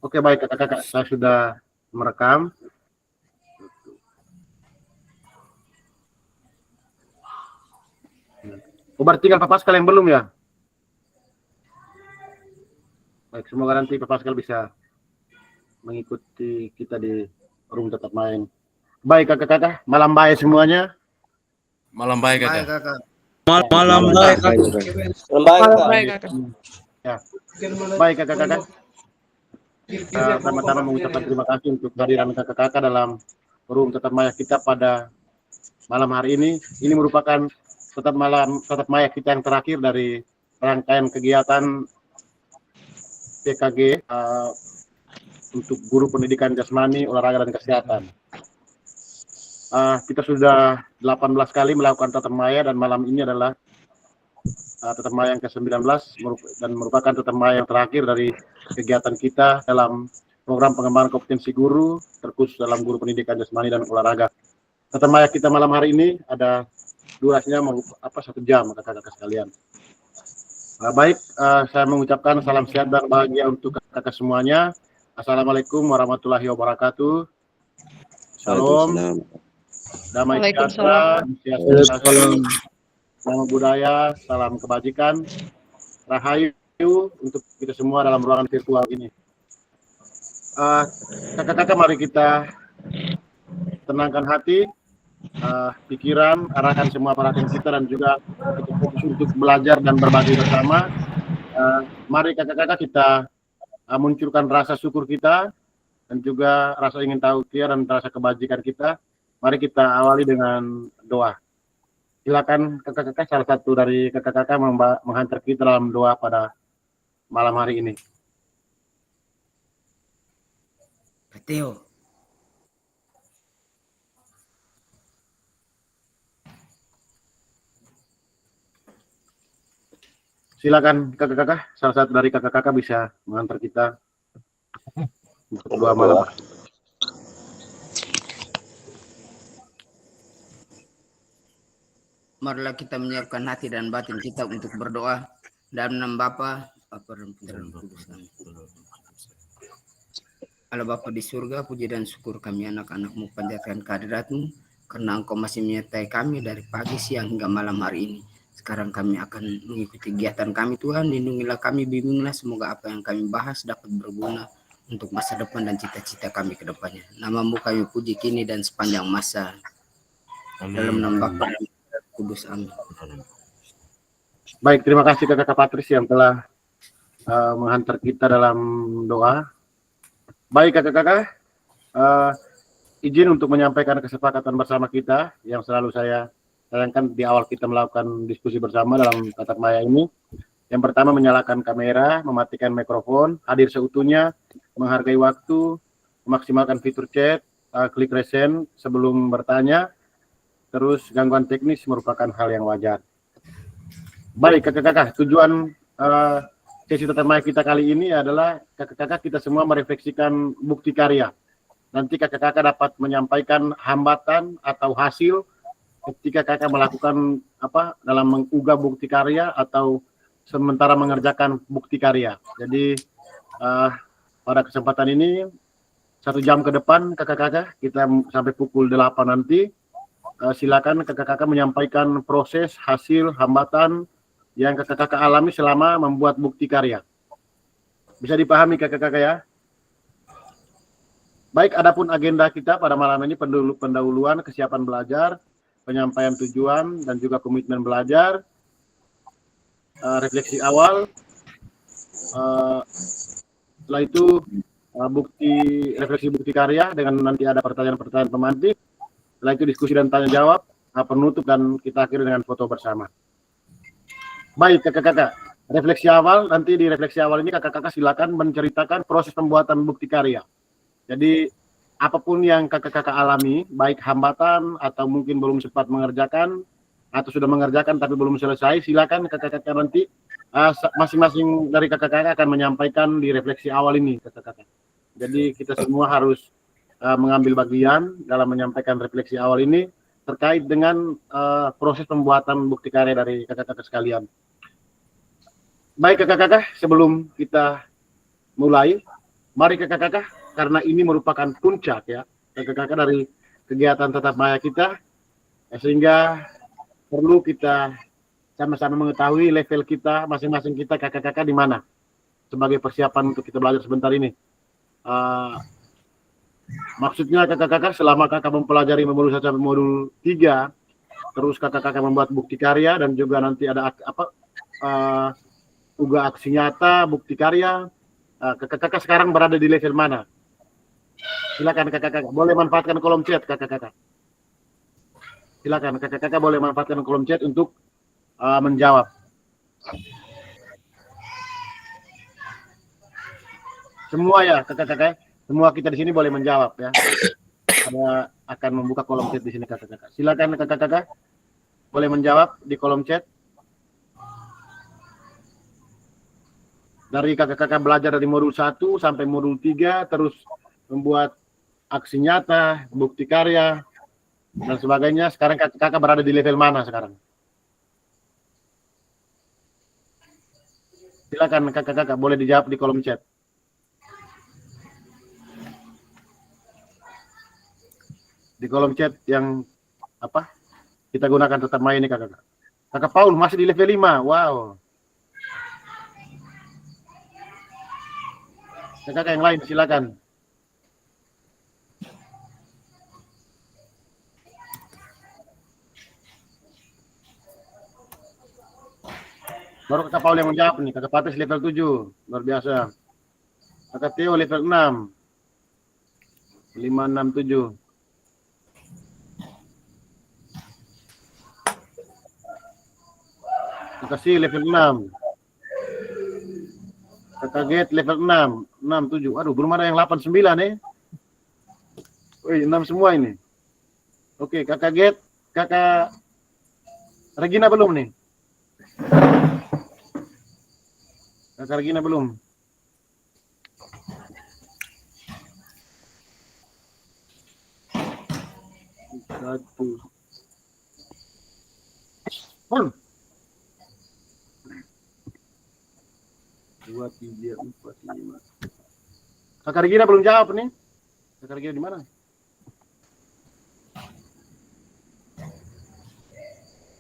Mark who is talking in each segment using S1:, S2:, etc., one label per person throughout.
S1: Oke, baik kakak-kakak, saya sudah merekam. Oh, berarti tinggal Pak Pascal yang belum ya? Baik, semoga nanti Pak Pascal bisa mengikuti kita di room tetap main. Baik kakak-kakak, malam baik semuanya.
S2: Malam baik kakak.
S3: Malam baik kakak.
S4: Malam baik kakak.
S1: Ya. Baik kakak-kakak. Pertama-tama mengucapkan terima kasih untuk kehadiran kakak-kakak dalam room tetap maya kita pada malam hari ini. Ini merupakan tetap maya kita yang terakhir dari rangkaian kegiatan PKG untuk guru pendidikan jasmani, olahraga dan kesehatan. Kita sudah 18 kali melakukan tatap maya dan malam ini adalah tatap maya yang ke-19 dan merupakan tatap maya yang terakhir dari kegiatan kita dalam program pengembangan kompetensi guru terkhusus dalam guru pendidikan jasmani dan olahraga. Tatap maya kita malam hari ini ada durasinya 1 jam kakak-kakak sekalian. Baik, saya mengucapkan salam sehat dan bahagia untuk kakak semuanya. Assalamualaikum warahmatullahi wabarakatuh. Salam, damai sejahtera, salam budaya, salam kebajikan, rahayu untuk kita semua dalam ruangan virtual ini. Kakak-kakak, mari kita tenangkan hati, pikiran, arahkan semua perhatian kita dan juga kita fokus untuk belajar dan berbagi bersama. Mari kakak-kakak kita munculkan rasa syukur kita dan juga rasa ingin tahu kita dan rasa kebajikan kita. Mari kita awali dengan doa. Silakan kakak-kakak, salah satu dari kakak-kakak menghantar kita dalam doa pada malam hari ini.
S5: Teo.
S1: Silakan kakak-kakak, salah satu dari kakak-kakak bisa menghantar kita untuk doa malam.
S5: Marilah kita menyiapkan hati dan batin kita untuk berdoa dalam nama Bapa, dan Putra dan Kudus. Allah Bapa di surga, puji dan syukur kami anak-anak-Mu panjatkan kehadirat-Mu karena Engkau masih menyertai kami dari pagi, siang hingga malam hari ini. Sekarang kami akan mengikuti kegiatan kami, Tuhan. Lindungilah kami, bimbinglah, semoga apa yang kami bahas dapat berguna untuk masa depan dan cita-cita kami ke depannya. Nama-Mu kami puji kini dan sepanjang masa. Amin. Dalam nama Bapa dan Kudus, amin.
S1: Baik, terima kasih kakak Patris yang telah menghantar kita dalam doa. Baik kakak-kakak, izin untuk menyampaikan kesepakatan bersama kita yang selalu saya sayangkan di awal kita melakukan diskusi bersama dalam tatap maya ini. Yang pertama, menyalakan kamera, mematikan mikrofon, hadir seutuhnya, menghargai waktu, memaksimalkan fitur chat, klik resend sebelum bertanya. Terus gangguan teknis merupakan hal yang wajar. Baik kakak-kakak, tujuan sesi tatap maya kita kali ini adalah kakak-kakak kita semua merefleksikan bukti karya. Nanti kakak-kakak dapat menyampaikan hambatan atau hasil ketika kakak melakukan dalam mengunggah bukti karya atau sementara mengerjakan bukti karya. Jadi pada kesempatan ini 1 jam ke depan kakak-kakak kita sampai pukul 8 nanti. Silakan kakak-kakak menyampaikan proses, hasil, hambatan yang kakak-kakak alami selama membuat bukti karya. Bisa dipahami kakak-kakak ya? Baik, adapun agenda kita pada malam ini pendahuluan kesiapan belajar, penyampaian tujuan dan juga komitmen belajar, refleksi awal, setelah itu refleksi bukti karya dengan nanti ada pertanyaan-pertanyaan pemantik. Setelah itu diskusi dan tanya jawab, penutup dan kita akhiri dengan foto bersama. Baik kakak-kakak, refleksi awal, nanti di refleksi awal ini kakak-kakak silakan menceritakan proses pembuatan bukti karya. Jadi apapun yang kakak-kakak alami, baik hambatan atau mungkin belum sempat mengerjakan atau sudah mengerjakan tapi belum selesai, silakan kakak-kakak nanti masing-masing dari kakak-kakak akan menyampaikan di refleksi awal ini kakak-kakak. Jadi kita semua harus mengambil bagian dalam menyampaikan refleksi awal ini terkait dengan proses pembuatan bukti karya dari kakak-kakak sekalian. Baik kakak-kakak, sebelum kita mulai, Mari kakak-kakak, karena ini merupakan puncak ya, kakak-kakak dari kegiatan tetap maya kita, sehingga perlu kita sama-sama mengetahui level kita, masing-masing kita kakak-kakak di mana, sebagai persiapan untuk kita belajar sebentar ini. Maksudnya kakak-kakak selama kakak mempelajari modul 1 sampai modul 3, terus kakak-kakak membuat bukti karya dan juga nanti ada juga aksi nyata, bukti karya. Kakak-kakak sekarang berada di level mana? Silakan kakak-kakak, boleh manfaatkan kolom chat kakak-kakak. Silakan kakak-kakak boleh manfaatkan kolom chat untuk menjawab. Semua ya kakak-kakak, semua kita di sini boleh menjawab ya. Ada akan membuka kolom chat di sini kakak-kakak. Silakan kakak-kakak boleh menjawab di kolom chat. Dari kakak-kakak belajar dari modul 1 sampai modul 3, terus membuat aksi nyata, bukti karya dan sebagainya. Sekarang kakak-kakak berada di level mana sekarang? Silakan kakak-kakak boleh dijawab di kolom chat. Di kolom chat yang kita gunakan tetap main ini kakak-kakak. Kakak Paul masih di level 5. Wow. Kakak yang lain silakan. Baru kakak Paul yang menjawab nih. Kakak Patris level 7. Luar biasa. Kakak Theo level 6. 5, 6, 7. Kakak Si level 6. Kakak Get level 6. 6, 7. Aduh, belum ada yang 8, 9 Wih, 6 semua ini. Oke, kakak Get. Kakak Regina belum nih? Kakak Regina belum? Satu. Belum. 2, 3, 4, 5. Kakak Regina belum jawab nih. Kakak Regina di mana?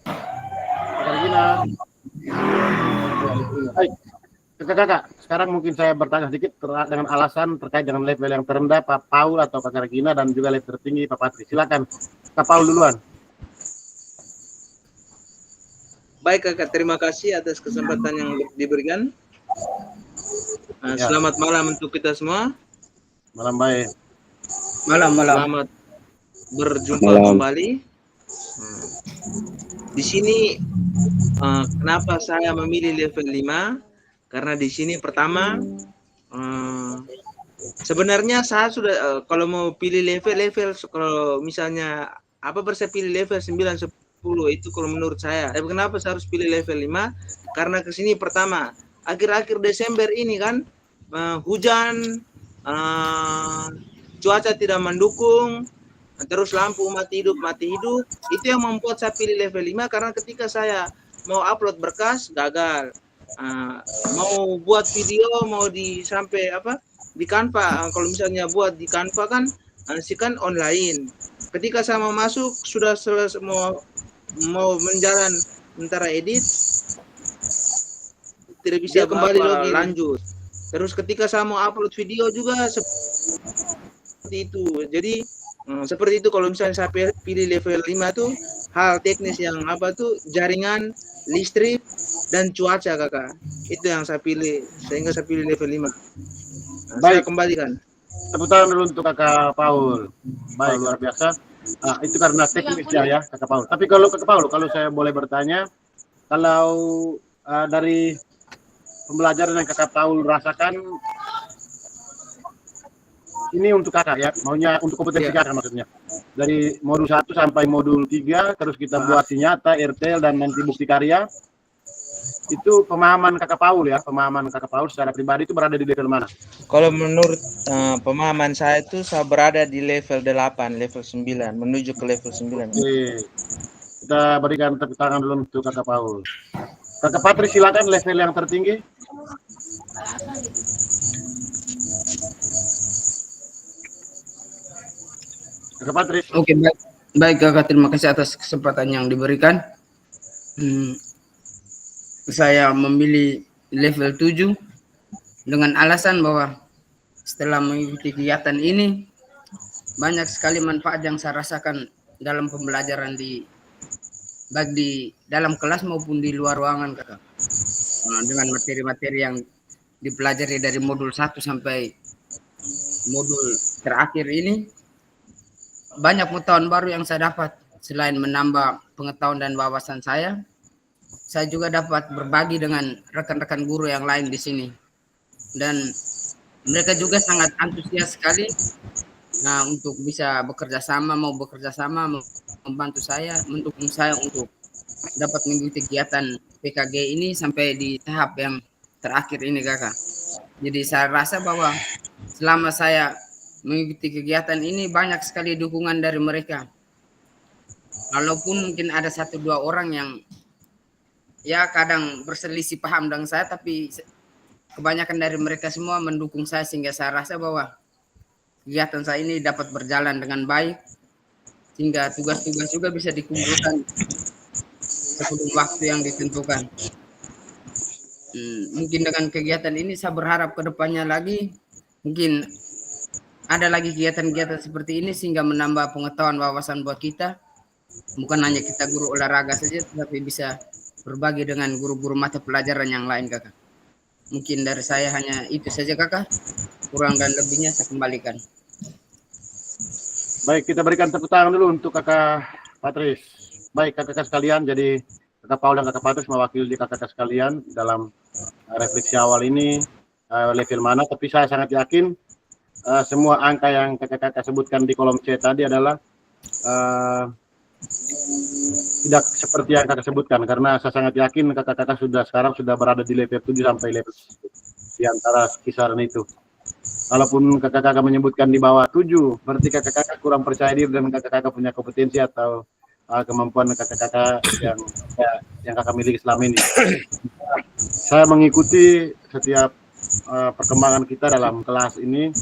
S1: Kakak Regina. Hai. Kakak-kakak, sekarang mungkin saya bertanya sedikit dengan alasan terkait dengan level yang terendah Pak Paul atau Kakak Regina dan juga level tertinggi Pak Patri. Silakan, Kak Paul duluan.
S3: Baik kakak, terima kasih atas kesempatan yang diberikan. Selamat malam untuk kita semua.
S1: Malam baik.
S5: Malam.
S3: Selamat berjumpa kembali. Di sini kenapa saya memilih level 5? Karena di sini pertama sebenarnya saya sudah kalau mau pilih level kalau misalnya saya pilih level 9, 10 itu kalau menurut saya. Tapi kenapa saya harus pilih level 5? Karena ke sini pertama akhir-akhir Desember ini kan hujan, cuaca tidak mendukung, terus lampu mati hidup, itu yang membuat saya pilih level 5 karena ketika saya mau upload berkas gagal. Mau buat video mau di Canva, kalau misalnya buat di Canva kan online. Ketika saya mau masuk sudah selesai mau menjalan antara edit tidak bisa kembali lagi lanjut. Terus ketika saya mau upload video juga seperti itu. Jadi seperti itu kalau misalnya saya pilih level 5 tuh hal teknis yang jaringan, listrik dan cuaca kakak. Itu yang saya pilih sehingga saya pilih level 5. Saya kembalikan.
S1: Tepuk tangan dulu untuk Kakak Paul. Baik, luar biasa. Itu karena teknisnya ya Kakak Paul. Tapi kalau Kakak Paul, kalau saya boleh bertanya, kalau dari pembelajaran yang Kakak Paul rasakan ini untuk kakak ya, maunya untuk kompetensi kakak maksudnya. Dari modul 1 sampai modul 3, terus kita buat nyata, RTL, dan nanti bukti karya. Itu pemahaman Kakak Paul ya, pemahaman Kakak Paul secara pribadi itu berada di level mana?
S3: Kalau menurut pemahaman saya itu saya berada di level 8, level 9, menuju ke level 9.
S1: Oke. Kita berikan tepuk tangan dulu untuk Kakak Paul. Kakak Patri silakan level yang tertinggi. Kakak Patris.
S5: Oke, baik. Baik Kakak, terima kasih atas kesempatan yang diberikan. Saya memilih level 7 dengan alasan bahwa setelah mengikuti kegiatan ini banyak sekali manfaat yang saya rasakan dalam pembelajaran baik di dalam kelas maupun di luar ruangan, Kakak. Dengan materi-materi yang dipelajari dari modul 1 sampai modul terakhir ini, banyak pengetahuan baru yang saya dapat. Selain menambah pengetahuan dan wawasan saya juga dapat berbagi dengan rekan-rekan guru yang lain di sini. Dan mereka juga sangat antusias sekali untuk bisa bekerja sama, membantu saya, mendukung saya untuk dapat mengikuti kegiatan PKG ini sampai di tahap yang terakhir ini, Kakak. Jadi saya rasa bahwa selama saya mengikuti kegiatan ini banyak sekali dukungan dari mereka. Walaupun mungkin ada 1-2 orang yang ya kadang berselisih paham dengan saya, tapi kebanyakan dari mereka semua mendukung saya sehingga saya rasa bahwa kegiatan saya ini dapat berjalan dengan baik sehingga tugas-tugas juga bisa dikumpulkan sebelum waktu yang ditentukan. Mungkin dengan kegiatan ini saya berharap ke depannya lagi mungkin ada lagi kegiatan-kegiatan seperti ini sehingga menambah pengetahuan wawasan buat kita. Bukan hanya kita guru olahraga saja, tapi bisa berbagi dengan guru-guru mata pelajaran yang lain, Kakak. Mungkin dari saya hanya itu saja, Kakak. Kurang dan lebihnya saya kembalikan.
S1: Baik, kita berikan tepuk tangan dulu untuk Kakak Patris. Baik, kakak-kakak sekalian, jadi Kakak Paul dan Kakak Patris mewakili kakak-kakak sekalian dalam refleksi awal ini level mana, tapi saya sangat yakin semua angka yang kakak-kakak sebutkan di kolom C tadi adalah tidak seperti yang kakak sebutkan, karena saya sangat yakin kakak-kakak sekarang sudah berada di level 7 sampai level 10, di antara kisaran itu. Walaupun kakak-kakak menyebutkan di bawah 7, berarti kakak-kakak kurang percaya diri dan kakak-kakak punya kompetensi atau kemampuan kakak-kakak yang kakak miliki selama ini. Saya mengikuti setiap perkembangan kita dalam kelas ini.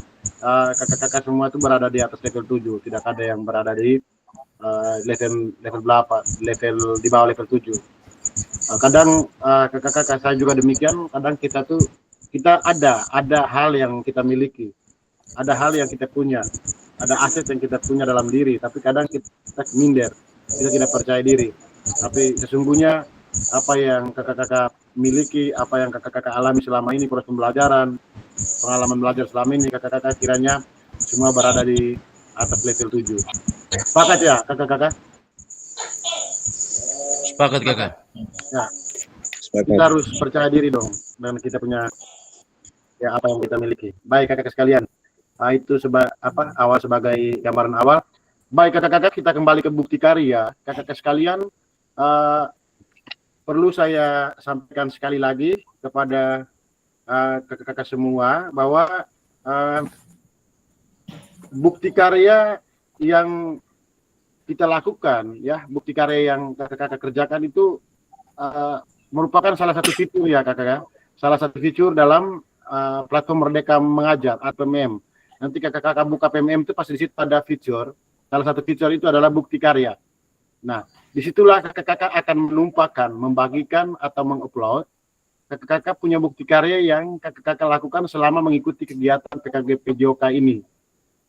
S1: Kakak-kakak semua itu berada di atas level 7, tidak ada yang berada di level berapa, level di bawah level 7. Kadang kakak-kakak saya juga demikian. Kadang kita ada hal yang kita miliki, ada hal yang kita punya, ada aset yang kita punya dalam diri, tapi kadang kita minder, kita tidak percaya diri. Tapi sesungguhnya apa yang kakak-kakak miliki, apa yang kakak-kakak alami selama ini, proses pembelajaran, pengalaman belajar selama ini, kakak-kakak kiranya semua berada di atas level 7. Sepakat ya kakak-kakak?
S2: Sepakat, Kakak.
S1: Ya, kita harus percaya diri dong, dan kita punya ya apa yang kita miliki. Baik kakak-kakak sekalian, itu awal sebagai gambaran awal. Baik kakak-kakak, kita kembali ke bukti karya. Kakak-kakak sekalian, perlu saya sampaikan sekali lagi kepada kakak-kakak semua bahwa bukti karya yang kita lakukan, ya, bukti karya yang kakak-kakak kerjakan itu merupakan salah satu fitur ya kakak-kakak, salah satu fitur dalam platform Merdeka Mengajar atau PMM. Nanti kakak-kakak buka PMM itu pasti di situ ada fitur. Salah satu fitur itu adalah bukti karya. Nah, disitulah kakak-kakak akan menumpahkan, membagikan atau mengupload kakak-kakak punya bukti karya yang kakak-kakak lakukan selama mengikuti kegiatan PKG PJOK ini.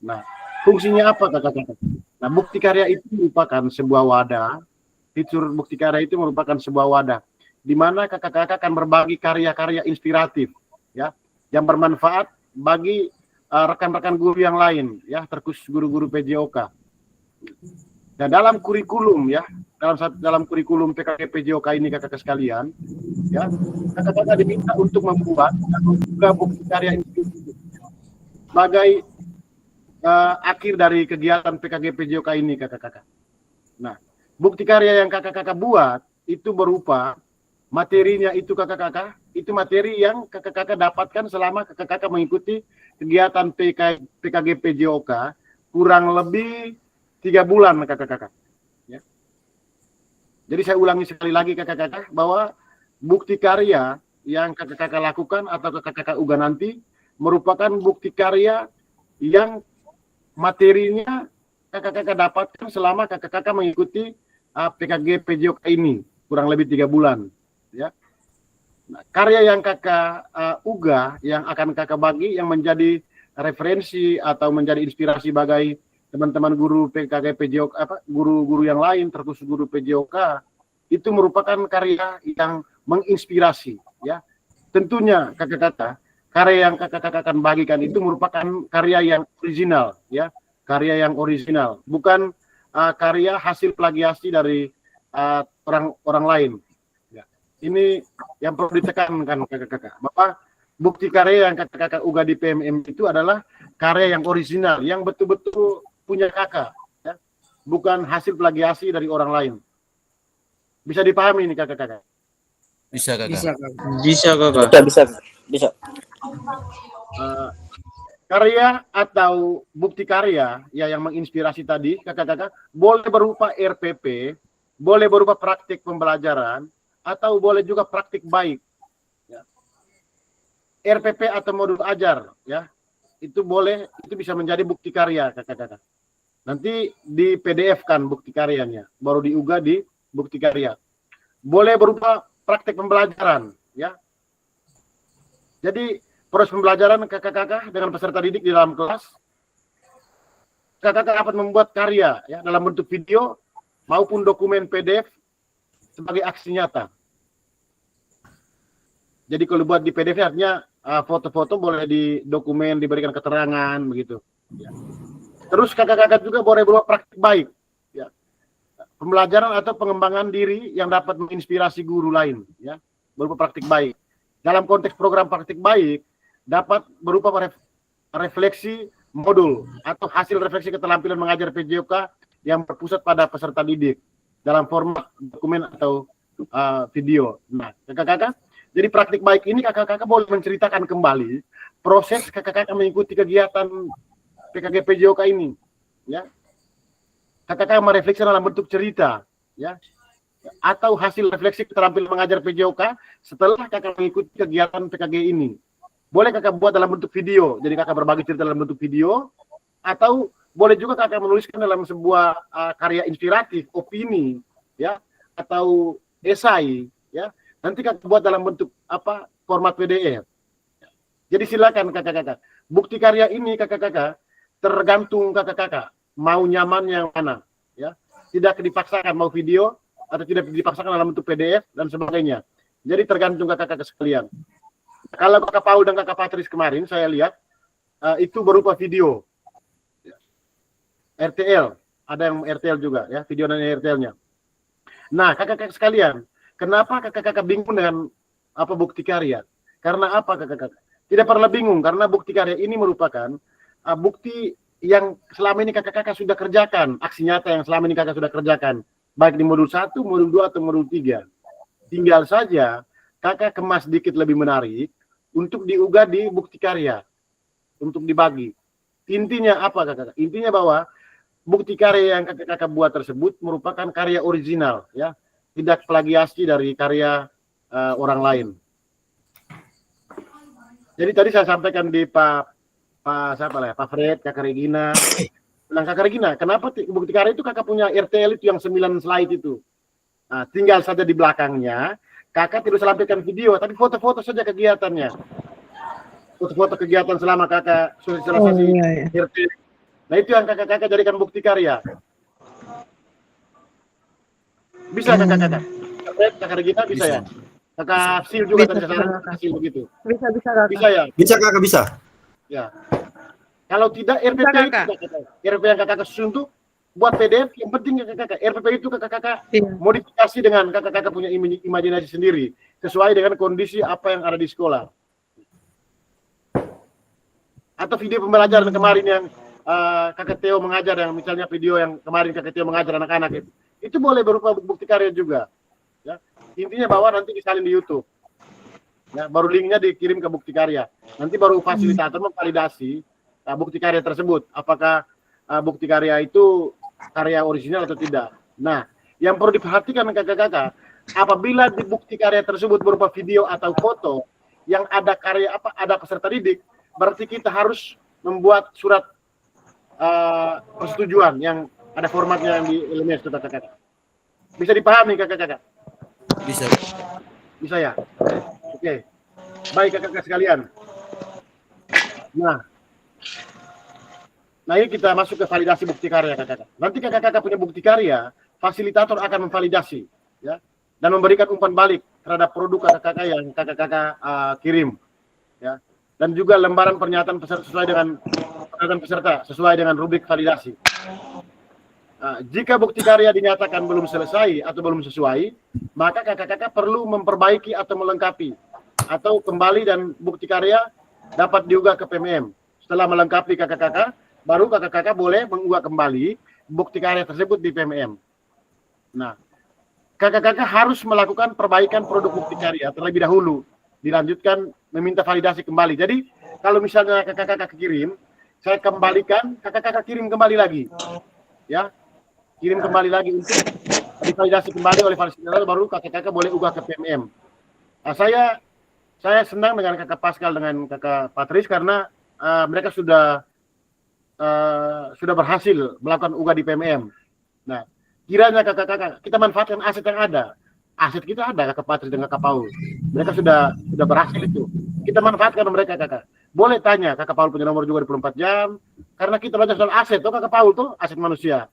S1: Nah, fungsinya apa kakak-kakak? Nah, bukti karya itu merupakan sebuah wadah. Fitur bukti karya itu merupakan sebuah wadah di mana kakak-kakak akan berbagi karya-karya inspiratif, ya, yang bermanfaat bagi rekan-rekan guru yang lain, ya, terkhusus guru-guru PJOK. Dan dalam kurikulum, ya, dalam kurikulum PKG PJOK ini kakak-kakak sekalian, ya, kakak-kakak diminta untuk membuat bukti karya ini sebagai akhir dari kegiatan PKG PJOK ini kakak-kakak. Nah, bukti karya yang kakak-kakak buat itu berupa materinya itu kakak-kakak, itu materi yang kakak-kakak dapatkan selama kakak-kakak mengikuti kegiatan PKG PJOK kurang lebih 3 bulan kakak-kakak. Ya. Jadi saya ulangi sekali lagi kakak-kakak bahwa bukti karya yang kakak-kakak lakukan atau kakak-kakak unggah nanti merupakan bukti karya yang materinya kakak-kakak dapatkan selama kakak-kakak mengikuti PKG PJOK ini kurang lebih 3 bulan, ya. Nah, karya yang kakak unggah, yang akan kakak bagi, yang menjadi referensi atau menjadi inspirasi bagi teman-teman guru PKG PJOK, guru-guru yang lain, terkhusus guru PJOK, itu merupakan karya yang menginspirasi, ya. Tentunya kakak-kakak, karya yang kakak-kakak akan bagikan itu merupakan karya yang original, ya, karya yang original, bukan karya hasil plagiasi dari orang lain. Ya. Ini yang perlu ditekankan kakak-kakak, bahwa bukti karya yang kakak-kakak unggah di PMM itu adalah karya yang original, yang betul-betul punya kakak, ya, bukan hasil plagiasi dari orang lain. Bisa dipahami ini kakak-kakak?
S2: Bisa kakak.
S3: Bisa kakak.
S4: Bisa.
S1: Karya atau bukti karya ya yang menginspirasi tadi kakak-kakak boleh berupa RPP, boleh berupa praktik pembelajaran, atau boleh juga praktik baik, ya. RPP atau modul ajar, ya, itu boleh, itu bisa menjadi bukti karya kakak-kakak. Nanti di PDF kan bukti karyanya, baru diunggah di bukti karya. Boleh berupa praktik pembelajaran, ya. Jadi proses pembelajaran kakak-kakak dengan peserta didik di dalam kelas, kakak-kakak dapat membuat karya, ya, dalam bentuk video maupun dokumen PDF sebagai aksi nyata. Jadi kalau buat di PDF artinya foto-foto boleh di dokumen, diberikan keterangan begitu. Ya. Terus kakak-kakak juga boleh berupa praktik baik, ya, pembelajaran atau pengembangan diri yang dapat menginspirasi guru lain, ya, berupa praktik baik. Dalam konteks program praktik baik dapat berupa refleksi modul atau hasil refleksi keterampilan mengajar PJOK yang berpusat pada peserta didik dalam format dokumen atau video. Nah, kakak-kakak, jadi praktik baik ini kakak-kakak boleh menceritakan kembali proses kakak-kakak mengikuti kegiatan PKG PJOK ini, ya. Kakak-kakak merefleksi dalam bentuk cerita, ya, atau hasil refleksi keterampilan mengajar PJOK setelah kakak mengikuti kegiatan PKG ini. Boleh kakak buat dalam bentuk video, jadi kakak berbagi cerita dalam bentuk video, atau boleh juga kakak menuliskan dalam sebuah karya inspiratif, opini, ya, atau esai, ya. Nanti kakak buat dalam bentuk format PDF. Jadi silakan kakak-kakak. Bukti karya ini kakak-kakak tergantung kakak-kakak mau nyaman yang mana, ya. Tidak dipaksakan mau video atau tidak dipaksakan dalam bentuk PDF dan sebagainya. Jadi tergantung kakak-kakak sekalian. Kalau kakak Paul dan kakak Patris kemarin saya lihat itu berupa video, RTL, ada yang RTL juga, ya, video dan RTL-nya. Nah, kakak-kakak sekalian, kenapa kakak-kakak bingung dengan bukti karya? Karena apa kakak-kakak? Tidak perlu bingung, karena bukti karya ini merupakan bukti yang selama ini kakak-kakak sudah kerjakan, aksi nyata yang selama ini kakak sudah kerjakan, baik di modul 1, modul 2, atau modul 3. Tinggal saja kakak kemas sedikit lebih menarik untuk diunggah di bukti karya, untuk dibagi. Intinya apa kakak? Intinya bahwa bukti karya yang kakak-kakak buat tersebut merupakan karya original, ya, tidak plagiasi dari karya orang lain. Jadi tadi saya sampaikan di Pak Fred, kakak Regina. Nah, kakak Regina, kenapa bukti karya itu kakak punya RTL itu yang 9 slide itu? Nah, tinggal saja di belakangnya kakak tidak usah lampirkan video, tapi foto-foto saja kegiatannya. Foto-foto kegiatan selama kakak sosialisasi RT. Nah, itu yang kakak-kakak jadikan bukti karya. Bisa kakak-kakak? Kakak Regina bisa ya? Kakak Sil juga tadi saya kakak Sil begitu.
S6: Bisa kakak.
S1: Bisa ya?
S7: Bisa kakak, bisa.
S1: Ya. Kalau tidak RPP itu RPP yang kakak susun tuh buat PDF, yang penting kakak RPP itu kakak modifikasi dengan kakak punya imajinasi sendiri sesuai dengan kondisi apa yang ada di sekolah. Atau video pembelajaran kemarin yang kakak Theo mengajar, yang misalnya video yang kemarin kakak Theo mengajar anak-anak itu boleh berupa bukti karya juga. Ya. Intinya bahwa nanti disalin di YouTube. Ya, baru linknya dikirim ke bukti karya. Nanti baru fasilitator memvalidasi bukti karya tersebut. Apakah bukti karya itu karya original atau tidak. Nah, yang perlu diperhatikan kakak-kakak, apabila di bukti karya tersebut berupa video atau foto yang ada karya ada peserta didik, berarti kita harus membuat surat persetujuan yang ada formatnya yang di LMS itu kakak-kakak. Bisa dipahami kakak-kakak?
S2: Bisa.
S1: Bisa ya? Oke. Baik kakak-kakak sekalian. Nah ini kita masuk ke validasi bukti karya kakak-kakak. Nanti kakak-kakak punya bukti karya, fasilitator akan memvalidasi, ya, dan memberikan umpan balik terhadap produk kakak-kakak yang kakak-kakak kirim, ya, dan juga lembaran pernyataan peserta sesuai dengan rubrik validasi. Jika bukti karya dinyatakan belum selesai atau belum sesuai, maka kakak-kakak perlu memperbaiki atau melengkapi, atau kembali dan bukti karya dapat diunggah ke PMM. Setelah melengkapi kakak-kakak, baru kakak-kakak boleh mengunggah kembali bukti karya tersebut di PMM. Nah, kakak-kakak harus melakukan perbaikan produk bukti karya terlebih dahulu, dilanjutkan meminta validasi kembali. Jadi, kalau misalnya kakak-kakak kirim, saya kembalikan, kakak-kakak kirim kembali lagi. Ya, kirim kembali lagi untuk divalidasi kembali oleh fasilitator, baru kakak-kakak boleh unggah ke PMM. Nah, saya senang dengan kakak Pascal dengan kakak Patris karena mereka sudah berhasil melakukan unggah di PMM. Nah, kiranya kakak-kakak kita manfaatkan aset yang ada. Aset kita ada, kakak Patris dan kakak Paul. Mereka sudah berhasil itu. Kita manfaatkan mereka kakak. Boleh tanya, kakak Paul punya nomor juga 24 jam. Karena kita belajar soal aset, tuh kakak Paul tuh aset manusia.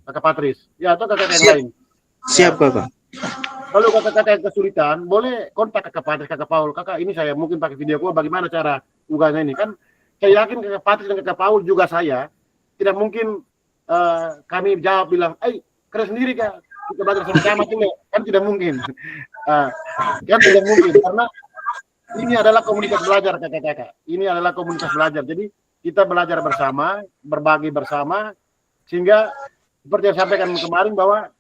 S1: Kakak Patris. Ya, atau kakak yang lain.
S3: Siap kakak.
S1: Kalau kakak-kakak yang kesulitan, boleh kontak kakak Patris, kakak Paul. Kakak, ini saya mungkin pakai video call, bagaimana cara unggahnya ini kan? Saya yakin kakak Patris dan kakak Paul juga saya tidak mungkin kami jawab bilang, keren sendiri kak, kita belajar sama-sama tuh, kan tidak mungkin. Kan tidak mungkin karena ini adalah komunitas belajar kakak-kakak. Ini adalah komunitas belajar. Jadi kita belajar bersama, berbagi bersama, sehingga seperti yang saya sampaikan kemarin bahwa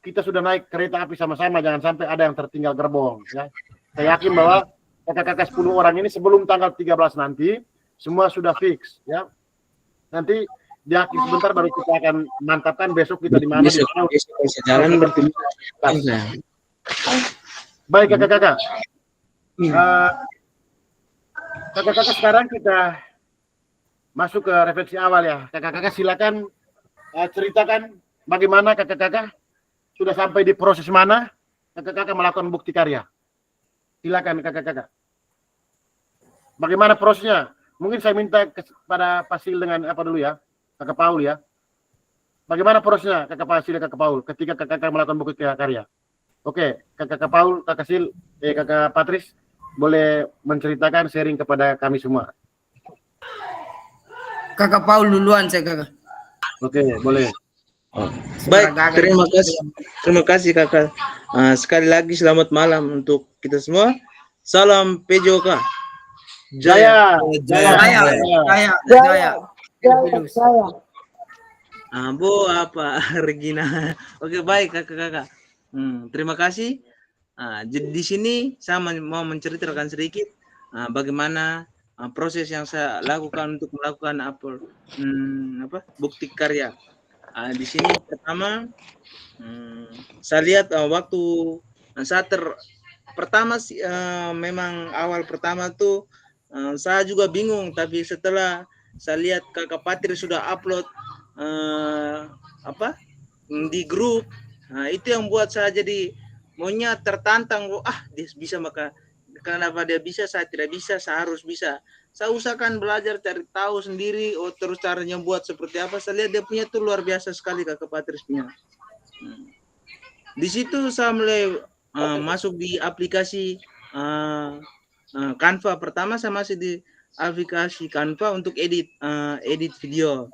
S1: kita sudah naik kereta api sama-sama, jangan sampai ada yang tertinggal gerbong. Ya. Saya yakin bahwa kakak-kakak 10 orang ini sebelum tanggal 13 nanti semua sudah fix, ya. Nanti di akhir sebentar baru kita akan mantapkan besok kita di mana.
S3: Bisa jalan bertemu.
S1: Baik kakak-kakak. Kakak-kakak sekarang kita masuk ke refleksi awal ya. Kakak-kakak silakan ceritakan bagaimana kakak-kakak sudah sampai di proses mana kakak-kakak melakukan bukti karya. Silakan kakak-kakak. Bagaimana prosesnya? Mungkin saya minta kepada Pasil dengan apa dulu ya, kakak Paul ya. Bagaimana prosesnya kakak Pasil dan kakak Paul ketika kakak melakukan bukti karya? Oke, kakak Paul, kakak Sil, kakak Patris boleh menceritakan sharing kepada kami semua.
S5: Kakak Paul duluan saya kakak.
S1: Oke, boleh.
S3: Baik, terima kasih kakak. Sekali lagi selamat malam untuk kita semua. Salam PJOK.
S1: Jaya.
S3: Bu apa Regina. Oke, baik kakak-kakak. Terima kasih. Jadi di sini saya mau menceritakan sedikit bagaimana proses yang saya lakukan untuk melakukan bukti karya. Di sini pertama saya lihat waktu saat pertama memang awal pertama tuh saya juga bingung, tapi setelah saya lihat kakak Patri sudah upload di grup, itu yang buat saya jadi maunya tertantang. Dia bisa, maka kenapa dia bisa saya tidak bisa, saya harus bisa. Saya usahakan belajar, cari tahu sendiri, terus caranya buat seperti apa. Saya lihat dia punya tuh luar biasa sekali kakak Patris punya. Di situ saya mulai masuk di aplikasi Canva. Pertama saya masih di aplikasi Canva untuk edit video.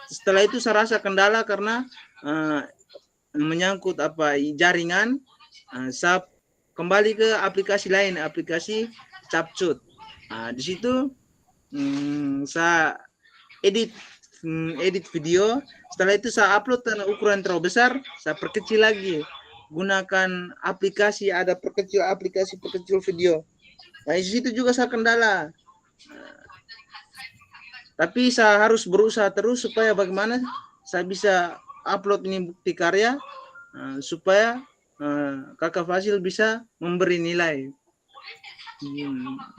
S3: Setelah itu saya rasa kendala karena menyangkut jaringan. Saya kembali ke aplikasi lain, aplikasi CapCut. Di situ saya edit video. Setelah itu saya upload dengan ukuran terlalu besar, saya perkecil lagi. Gunakan aplikasi, ada aplikasi perkecil video. Di situ juga saya kendala. Tapi saya harus berusaha terus supaya bagaimana saya bisa upload ini bukti karya supaya kakak Fasil bisa memberi nilai.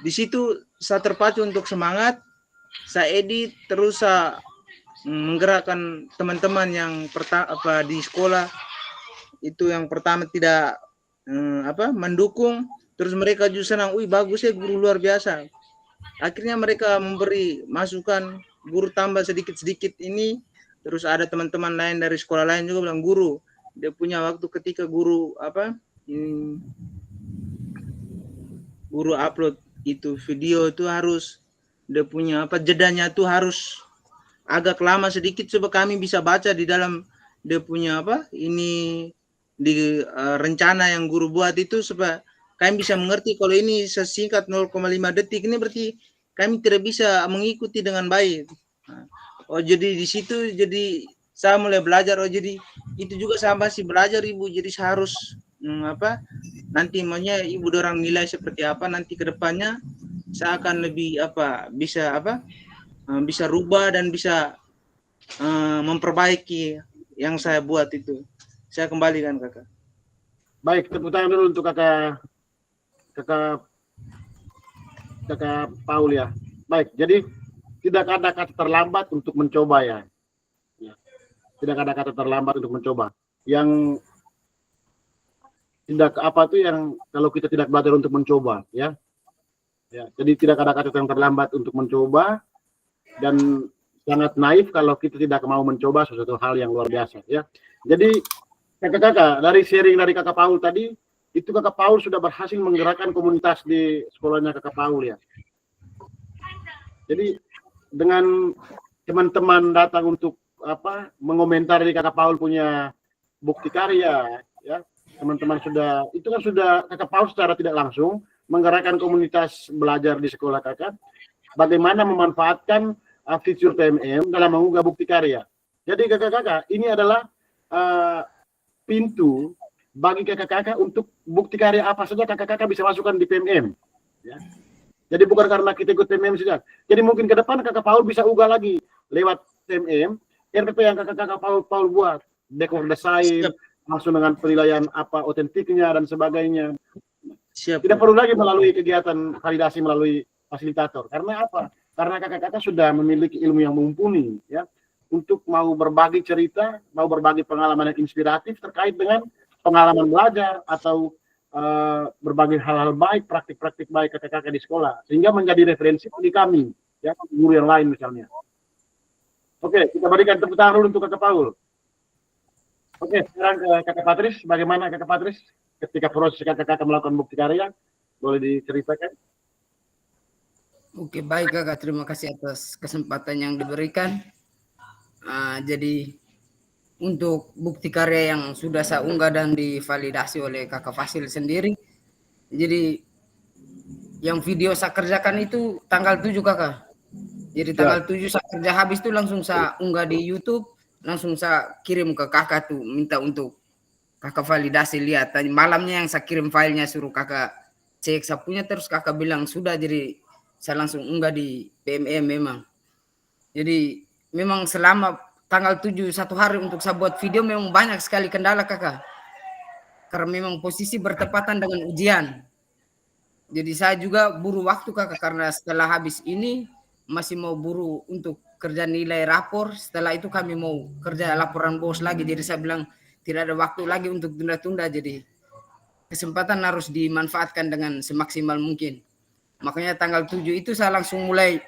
S3: Di situ saya terpacu untuk semangat. saya edit terus saya menggerakkan teman-teman yang di sekolah itu yang pertama tidak mendukung, terus mereka justru senang, wih bagus ya guru luar biasa. Akhirnya mereka memberi masukan, guru tambah sedikit-sedikit ini, terus ada teman-teman lain dari sekolah lain juga bilang, guru dia punya waktu ketika guru guru upload itu video itu harus dia punya jedanya tuh harus agak lama sedikit supaya kami bisa baca di dalam dia punya di rencana yang guru buat itu supaya kami bisa mengerti kalau ini sesingkat 0,5 detik ini berarti kami tidak bisa mengikuti dengan baik. Oh jadi di situ jadi saya mulai belajar, oh jadi itu juga saya masih belajar Ibu, jadi saya harus nanti maunya Ibu dorang nilai seperti apa nanti ke depannya saya akan lebih bisa rubah dan bisa memperbaiki yang saya buat itu. Saya kembalikan Kakak.
S1: Baik, tepuk tangan dulu untuk kakak Paul ya. Baik, jadi tidak ada kata terlambat untuk mencoba ya. Tidak ada kata terlambat untuk mencoba. Yang tidak yang kalau kita tidak belajar untuk mencoba ya. Jadi tidak ada kata yang terlambat untuk mencoba, dan sangat naif kalau kita tidak mau mencoba sesuatu hal yang luar biasa ya. Jadi kakak-kakak dari sharing dari kakak Paul tadi, itu kakak Paul sudah berhasil menggerakkan komunitas di sekolahnya kakak Paul ya. Jadi dengan teman-teman datang untuk mengomentari kakak Paul punya bukti karya ya, teman-teman sudah kakak Paul secara tidak langsung menggerakkan komunitas belajar di sekolah kakak, bagaimana memanfaatkan fitur PMM dalam mengunggah bukti karya. Jadi kakak-kakak ini adalah pintu bagi kakak-kakak untuk bukti karya apa saja kakak-kakak bisa masukkan di PMM ya. Jadi bukan karena kita ikut PMM saja, jadi mungkin ke depan kakak Paul bisa unggah lagi lewat PMM RPP yang kakak-kakak Paul buat, dekor desain langsung dengan penilaian otentiknya dan sebagainya.
S3: Siap.
S1: Tidak perlu lagi melalui kegiatan validasi melalui fasilitator. Karena apa? Karena kakak-kakak sudah memiliki ilmu yang mumpuni ya, untuk mau berbagi cerita, mau berbagi pengalaman yang inspiratif terkait dengan pengalaman belajar atau berbagi hal-hal baik, praktik-praktik baik kakak-kakak di sekolah, sehingga menjadi referensi bagi kami ya, guru yang lain misalnya. Oke, kita berikan tepuk tangan dulu untuk kakak Paul. Oke, sekarang ke kakak Patris. Bagaimana kakak Patris ketika proses kakak-kakak melakukan bukti karya? Boleh diceritakan?
S5: Oke, baik kakak, terima kasih atas kesempatan yang diberikan. Jadi untuk bukti karya yang sudah saya unggah dan divalidasi oleh kakak Fasil sendiri, jadi yang video saya kerjakan itu tanggal 7 kakak. Jadi tanggal 7 saya kerja habis itu langsung saya unggah di YouTube, langsung saya kirim ke kakak tuh, minta untuk kakak validasi lihat. Tadi malamnya yang saya kirim filenya, suruh kakak cek saya punya, terus kakak bilang sudah, jadi saya langsung unggah di PMM memang. Jadi memang selama tanggal 7 satu hari untuk saya buat video memang banyak sekali kendala kakak. Karena memang posisi bertepatan dengan ujian. Jadi saya juga buru waktu kakak, karena setelah habis ini masih mau buru untuk kerja nilai rapor. Setelah itu kami mau kerja laporan bos lagi. Jadi saya bilang tidak ada waktu lagi untuk tunda-tunda. Jadi kesempatan harus dimanfaatkan dengan semaksimal mungkin. Makanya tanggal 7 itu saya langsung mulai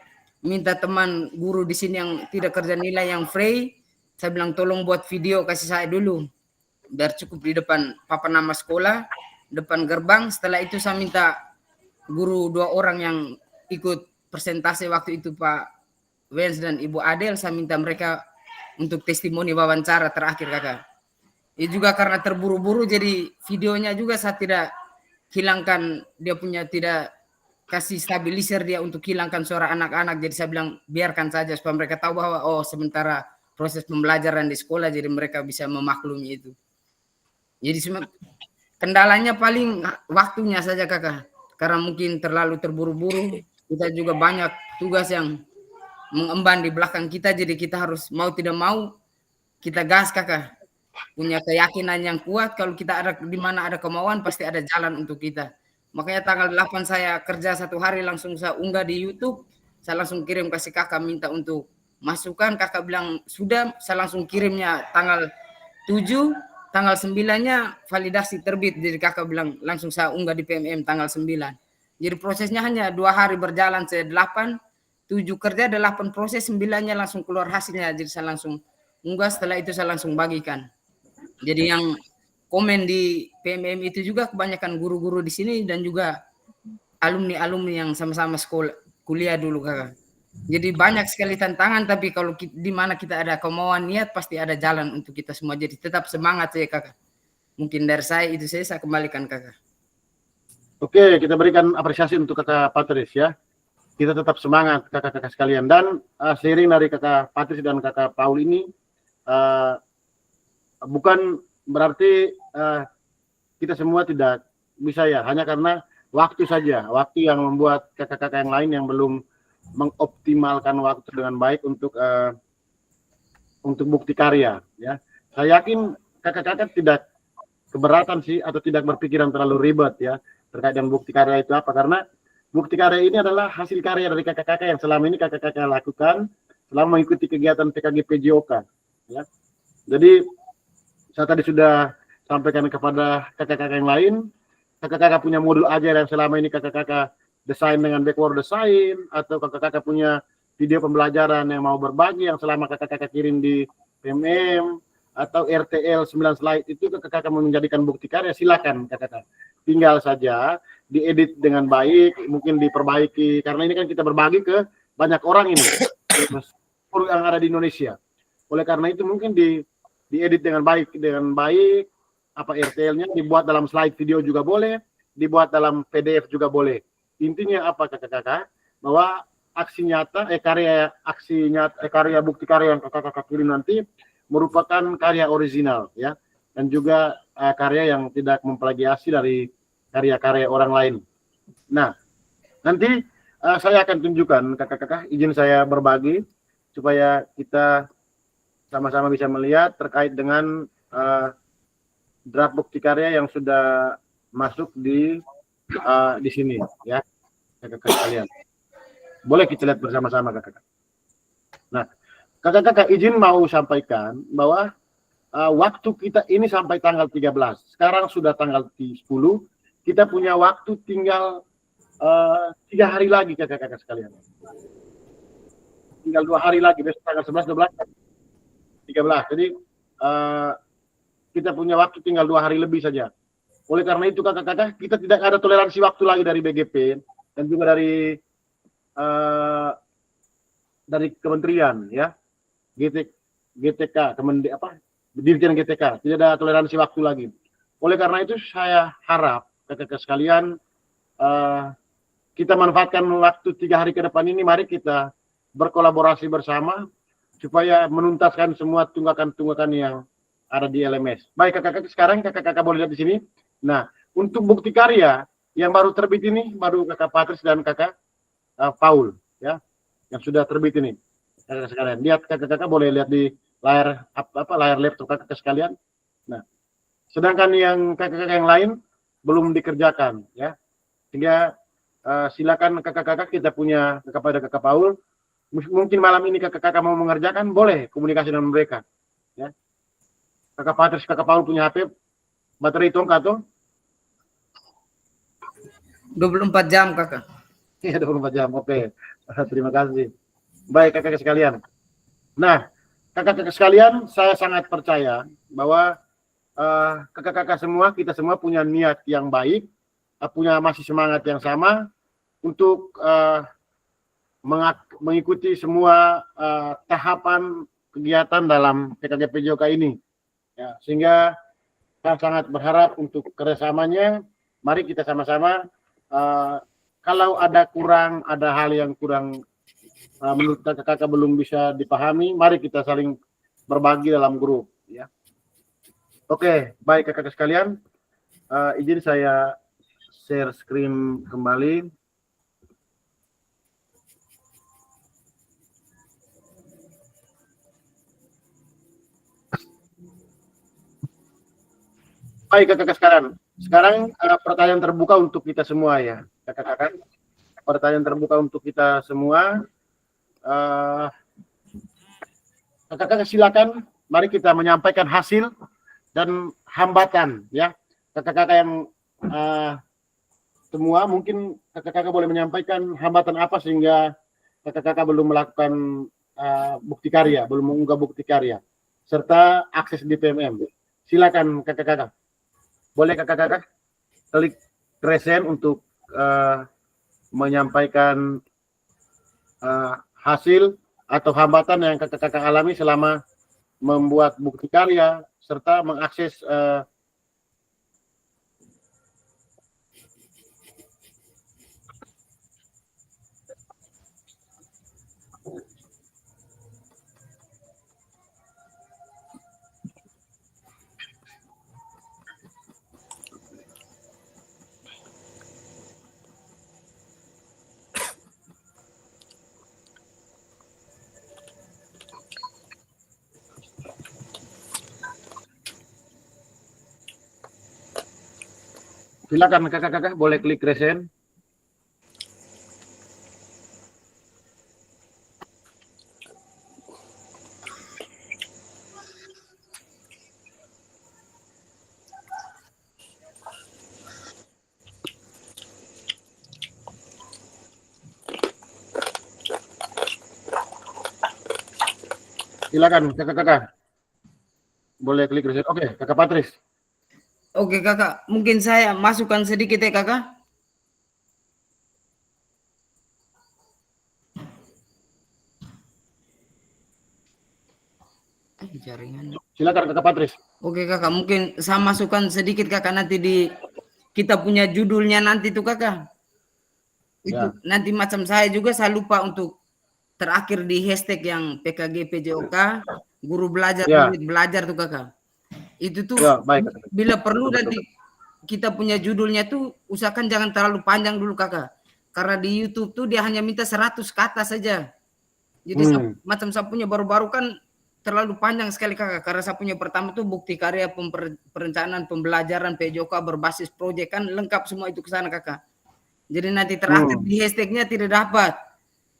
S5: minta teman guru di sini yang tidak kerja nilai yang free. Saya bilang tolong buat video kasih saya dulu, biar cukup di depan papan nama sekolah, depan gerbang. Setelah itu saya minta guru 2 orang yang ikut presentasi waktu itu, Pak Wens dan Ibu Adel, saya minta mereka untuk testimoni wawancara terakhir kakak. Itu juga karena terburu-buru, jadi videonya juga saya tidak hilangkan dia punya, tidak kasih stabilizer dia untuk hilangkan suara anak-anak. Jadi saya bilang biarkan saja supaya mereka tahu bahwa sementara proses pembelajaran di sekolah, jadi mereka bisa memaklumi itu. Jadi kendalanya paling waktunya saja kakak, karena mungkin terlalu terburu-buru. Kita juga banyak tugas yang mengemban di belakang kita, jadi kita harus mau tidak mau kita gas kakak. Punya keyakinan yang kuat, kalau kita ada di mana ada kemauan pasti ada jalan untuk kita. Makanya tanggal 8 saya kerja 1 hari langsung saya unggah di YouTube, saya langsung kirim kasih kakak minta untuk masukan, kakak bilang sudah, saya langsung kirimnya tanggal 7, tanggal 9-nya validasi terbit, jadi kakak bilang langsung saya unggah di PMM tanggal 9. Jadi prosesnya hanya 2 hari berjalan, saya 8, 7 kerja, 8 proses, 9-nya langsung keluar hasilnya, jadi saya langsung unggah, setelah itu saya langsung bagikan. Jadi yang komen di PMM itu juga kebanyakan guru-guru di sini dan juga alumni-alumni yang sama-sama sekolah kuliah dulu kakak. Jadi banyak sekali tantangan, tapi kalau di mana kita ada kemauan niat pasti ada jalan untuk kita semua. Jadi tetap semangat ya kakak. Mungkin dari saya itu saya kembalikan kakak.
S1: Oke, kita berikan apresiasi untuk kakak Patris ya. Kita tetap semangat kakak-kakak sekalian, dan seiring dari kakak Patris dan kakak Paul ini bukan berarti kita semua tidak bisa ya, hanya karena waktu saja, waktu yang membuat kakak-kakak yang lain yang belum mengoptimalkan waktu dengan baik untuk bukti karya ya. Saya yakin kakak-kakak tidak keberatan sih atau tidak berpikiran terlalu ribet ya terkait dengan bukti karya itu apa, karena bukti karya ini adalah hasil karya dari kakak-kakak yang selama ini kakak-kakak lakukan selama mengikuti kegiatan PKG PJOK ya. Jadi saya tadi sudah sampaikan kepada kakak-kakak yang lain, kakak-kakak punya modul ajar yang selama ini kakak-kakak desain dengan backward design, atau kakak-kakak punya video pembelajaran yang mau berbagi yang selama kakak-kakak kirim di PMM, atau RTL 9 slide itu kakak-kakak mau menjadikan bukti karya, silakan kakak-kakak. Tinggal saja diedit dengan baik, mungkin diperbaiki, karena ini kan kita berbagi ke banyak orang ini yang ada di Indonesia. Oleh karena itu mungkin diedit dengan baik, apa RTL-nya dibuat dalam slide video juga boleh, dibuat dalam PDF juga boleh. Intinya apa kakak-kakak, bahwa aksi nyata karya bukti karya yang kakak-kakak kirim nanti merupakan karya original ya, dan juga karya yang tidak memplagiasi dari karya-karya orang lain. Nah, nanti saya akan tunjukkan kakak-kakak, izin saya berbagi supaya kita sama-sama bisa melihat terkait dengan draft bukti karya yang sudah masuk di sini ya kakak-kakak sekalian. Boleh kita lihat bersama-sama kakak-kakak. Nah, kakak-kakak izin mau sampaikan bahwa waktu kita ini sampai tanggal 13. Sekarang sudah tanggal 10. Kita punya waktu tinggal 3 hari lagi kakak-kakak sekalian. Tinggal 2 hari lagi, besok tanggal 11, 12, 13. Jadi kita punya waktu tinggal 2 hari lebih saja. Oleh karena itu kakak-kakak, kita tidak ada toleransi waktu lagi dari BGP dan juga dari kementerian ya, GTK, Dirjen GTK, tidak ada toleransi waktu lagi. Oleh karena itu saya harap kakak-kakak sekalian, kita manfaatkan waktu 3 hari ke depan ini, mari kita berkolaborasi bersama supaya menuntaskan semua tunggakan-tunggakan yang ada di LMS. Baik kakak-kakak, sekarang kakak-kakak boleh lihat di sini. Nah, untuk bukti karya yang baru terbit ini, baru kakak Patris dan kakak Paul ya, yang sudah terbit ini. Kakak sekalian, lihat kakak-kakak boleh lihat di layar layar laptop kakak sekalian. Nah, sedangkan yang kakak-kakak yang lain belum dikerjakan ya. Sehingga silakan kakak-kakak, kita punya kepada kakak Paul, mungkin malam ini kakak-kakak mau mengerjakan, boleh komunikasi dengan mereka ya. Kakak Patris, kakak Paul punya HP baterai tongkat tuh
S5: 24 jam kakak.
S1: Iya, 24 jam. Oke. Terima kasih. Baik kakak sekalian. Nah, kakak-kakak sekalian, saya sangat percaya bahwa kakak-kakak semua, kita semua punya niat yang baik, punya masih semangat yang sama untuk mengikuti semua tahapan kegiatan dalam PKG PJOK ini. Ya, sehingga saya sangat berharap untuk kerjasamanya. Mari kita sama-sama, kalau ada hal yang kurang menurut kakak-kakak belum bisa dipahami, mari kita saling berbagi dalam grup ya. Oke, baik kakak-kakak sekalian, izin saya share screen kembali. Baik kakak-kakak sekalian, sekarang pertanyaan terbuka untuk kita semua ya kakak-kakak. pertanyaan terbuka untuk kita semua. Kakak-kakak silakan, mari kita menyampaikan hasil dan hambatan ya. Kakak-kakak yang semua mungkin kakak-kakak boleh menyampaikan hambatan apa sehingga kakak-kakak belum melakukan bukti karya, belum mengunggah bukti karya serta akses di PMM. Silakan kakak-kakak. Boleh kakak-kakak klik resen untuk menyampaikan hasil atau hambatan yang kakak-kakak alami selama membuat bukti karya serta mengakses silakan kakak-kakak boleh klik resen. Silakan kakak-kakak boleh klik resen. Oke, kakak Patris.
S5: Oke kakak, mungkin saya masukkan sedikit ya kakak. Jaringan.
S1: Silakan kakak Patris.
S5: Oke kakak, mungkin saya masukkan sedikit kakak nanti di kita punya judulnya nanti tuh kakak. Itu nanti macam saya juga saya lupa untuk terakhir di hashtag yang PKG PJOK guru belajar murid belajar tuh kakak. Itu tuh
S1: baik.
S5: bila perlu nanti kita punya judulnya tuh usahakan jangan terlalu panjang dulu kakak. Karena di YouTube tuh dia hanya minta 100 kata saja. Jadi macam saya punya baru-baru kan terlalu panjang sekali kakak. Karena saya punya pertama tuh bukti karya perencanaan pembelajaran PJOK berbasis proyek kan lengkap semua itu ke sana kakak. Jadi nanti terakhir di hashtagnya tidak dapat.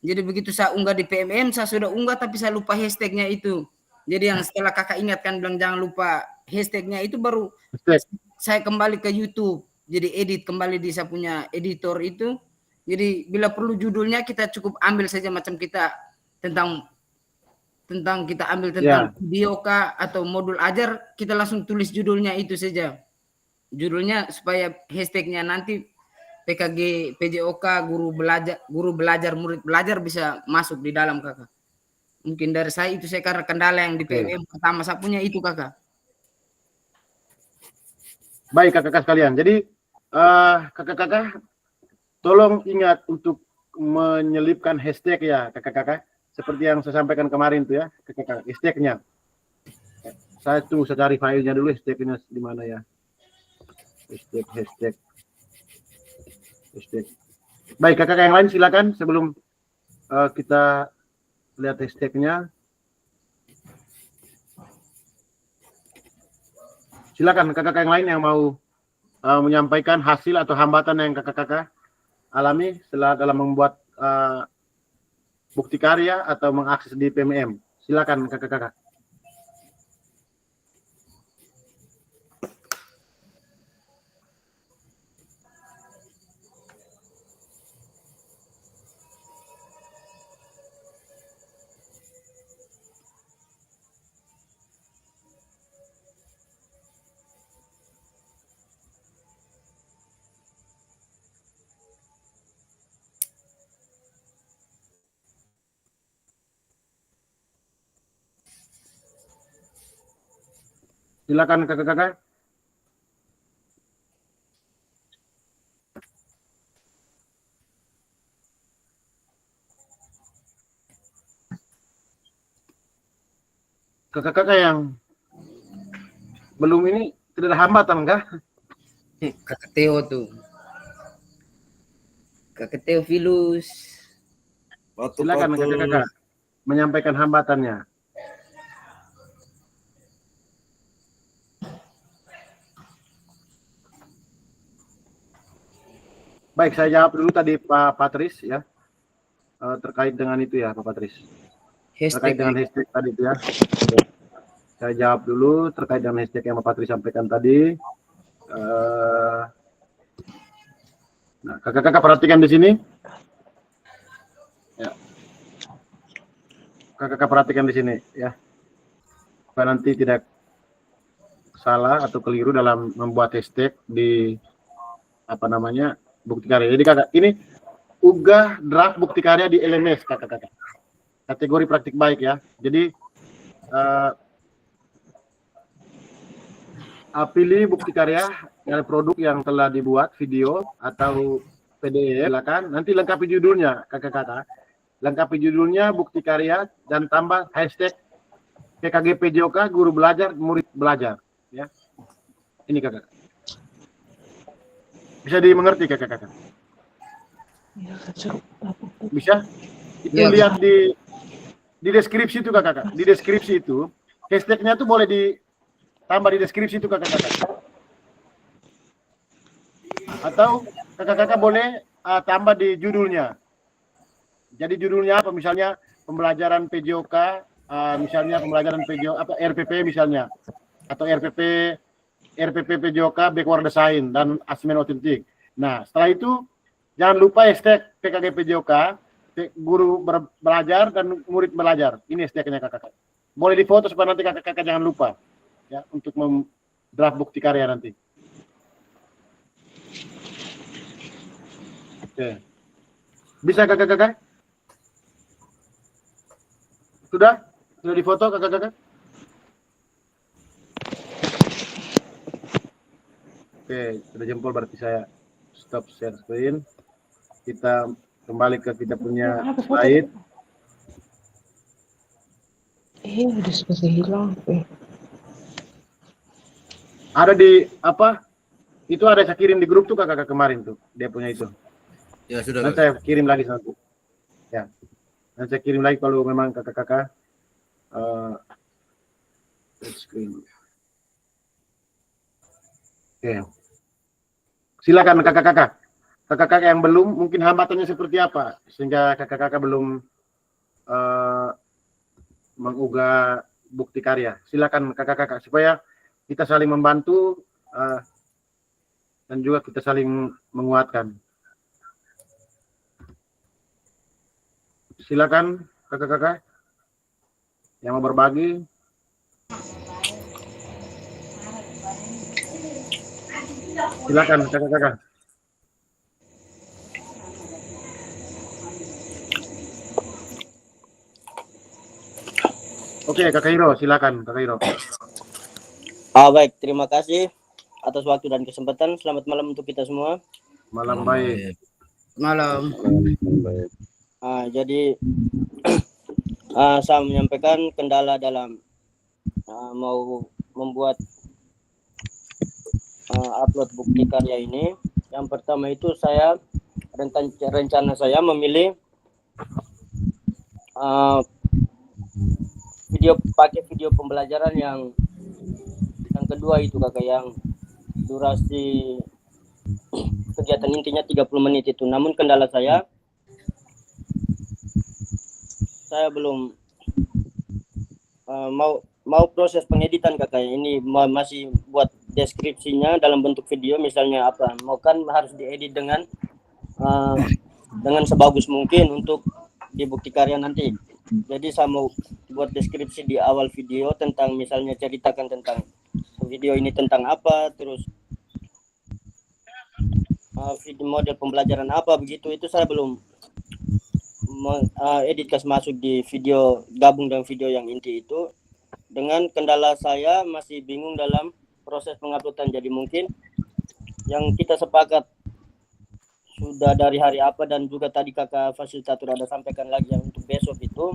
S5: Jadi begitu saya unggah di PMM saya sudah unggah tapi saya lupa hashtagnya itu. Jadi yang setelah kakak ingatkan bilang jangan lupa hashtagnya itu baru saya kembali ke YouTube. Jadi edit kembali di saya punya editor itu. Jadi bila perlu judulnya kita cukup ambil saja macam kita tentang kita ambil tentang video kah atau modul ajar kita langsung tulis judulnya itu saja. Judulnya supaya hashtagnya nanti PKG PJOK guru belajar murid belajar bisa masuk di dalam kakak. Mungkin dari saya itu saya karena kendala yang di PMM pertama saya punya itu kakak.
S1: Baik kakak-kakak sekalian. Jadi kakak-kakak tolong ingat untuk menyelipkan hashtag ya kakak-kakak. Seperti yang saya sampaikan kemarin tuh ya kakak-kakak hashtagnya. Saya cari filenya dulu hashtagnya di mana ya. Hashtag. Baik kakak yang lain silakan sebelum kita lihat hashtagnya. Silakan kakak yang lain yang mau menyampaikan hasil atau hambatan yang kakak-kakak alami setelah dalam membuat bukti karya atau mengakses di PMM. Silakan kakak-kakak. Silakan kakak-kakak. Kakak-kakak yang belum ini tidak ada hambatan kah?
S5: Kakak Theo tuh. Kakak Theophilus.
S1: Silakan kakak-kakak menyampaikan hambatannya. Baik, saya jawab dulu tadi Pak Patris ya, terkait dengan itu ya Pak Patris. Terkait dengan hashtag tadi itu ya. Saya jawab dulu terkait dengan hashtag yang Pak Patris sampaikan tadi. Nah, kakak-kakak perhatikan di sini. Ya. Kakak-kakak perhatikan di sini ya. Supaya nanti tidak salah atau keliru dalam membuat hashtag di apa namanya bukti karya. Jadi kakak ini unggah draft bukti karya di LMS kakak-kakak. Kategori praktik baik ya. Jadi pilih bukti karya dari produk yang telah dibuat video atau PDF, silakan. Nanti lengkapi judulnya kakak-kakak. Lengkapi judulnya bukti karya dan tambah hashtag PKG PJOK guru belajar murid belajar ya. Ini kakak. Bisa dimengerti kakak-kakak? Bisa? Itu
S5: Ya,
S1: lihat di deskripsi itu kakak-kakak. Di deskripsi itu hashtagnya tuh boleh ditambah di deskripsi itu kakak-kakak. Atau kakak-kakak boleh tambah di judulnya. Jadi judulnya apa? Misalnya pembelajaran PJOK, misalnya pembelajaran PJOK apa RPP misalnya, atau RPP PJOK backward design dan asesmen otentik. Nah, setelah itu jangan lupa hashtag PKG PJOK guru belajar dan murid belajar. Ini hashtagnya kakak-kakak. Boleh difoto supaya nanti kakak-kakak jangan lupa ya untuk draft bukti karya nanti. Oke. Bisa kakak-kakak? Sudah? Sudah difoto kakak-kakak? Oke, sudah jempol berarti saya stop share screen. Kita kembali ke kita punya slide.
S6: Udah selesai hilang.
S1: Ada di apa? Itu ada saya kirim di grup tuh kakak-kakak kemarin tuh. Dia punya itu.
S2: Ya sudah.
S1: Nanti saya kirim lagi satu. Ya. Nanti saya kirim lagi kalau memang kakak-kakak screen. Oke. Silakan kakak-kakak. Kakak-kakak yang belum, mungkin hambatannya seperti apa sehingga kakak-kakak belum mengunggah bukti karya. Silakan kakak-kakak supaya kita saling membantu dan juga kita saling menguatkan. Silakan kakak-kakak yang mau berbagi. Silakan kakak-kakak. Oke, Kakak Hiro, silakan Kakak Hiro.
S4: Baik, terima kasih atas waktu dan kesempatan. Selamat malam untuk kita semua.
S1: Malam baik.
S5: malam.
S4: Jadi saya menyampaikan kendala dalam mau membuat upload bukti karya ini. Yang pertama itu saya rencana saya memilih pakai video pembelajaran yang kedua itu kakak, yang durasi kegiatan intinya 30 menit itu. Namun kendala saya belum mau proses pengeditan kakak. Ini masih buat deskripsinya dalam bentuk video, misalnya apa, mau kan harus diedit dengan sebagus mungkin untuk di bukti karya nanti. Jadi saya mau buat deskripsi di awal video tentang, misalnya ceritakan tentang video ini tentang apa, terus video model pembelajaran apa begitu. Itu saya belum edit masuk di video, gabung dengan video yang inti itu. Dengan kendala saya masih bingung dalam proses penguploadan. Jadi mungkin yang kita sepakat sudah dari hari apa, dan juga tadi kakak fasilitator ada sampaikan lagi yang untuk besok itu,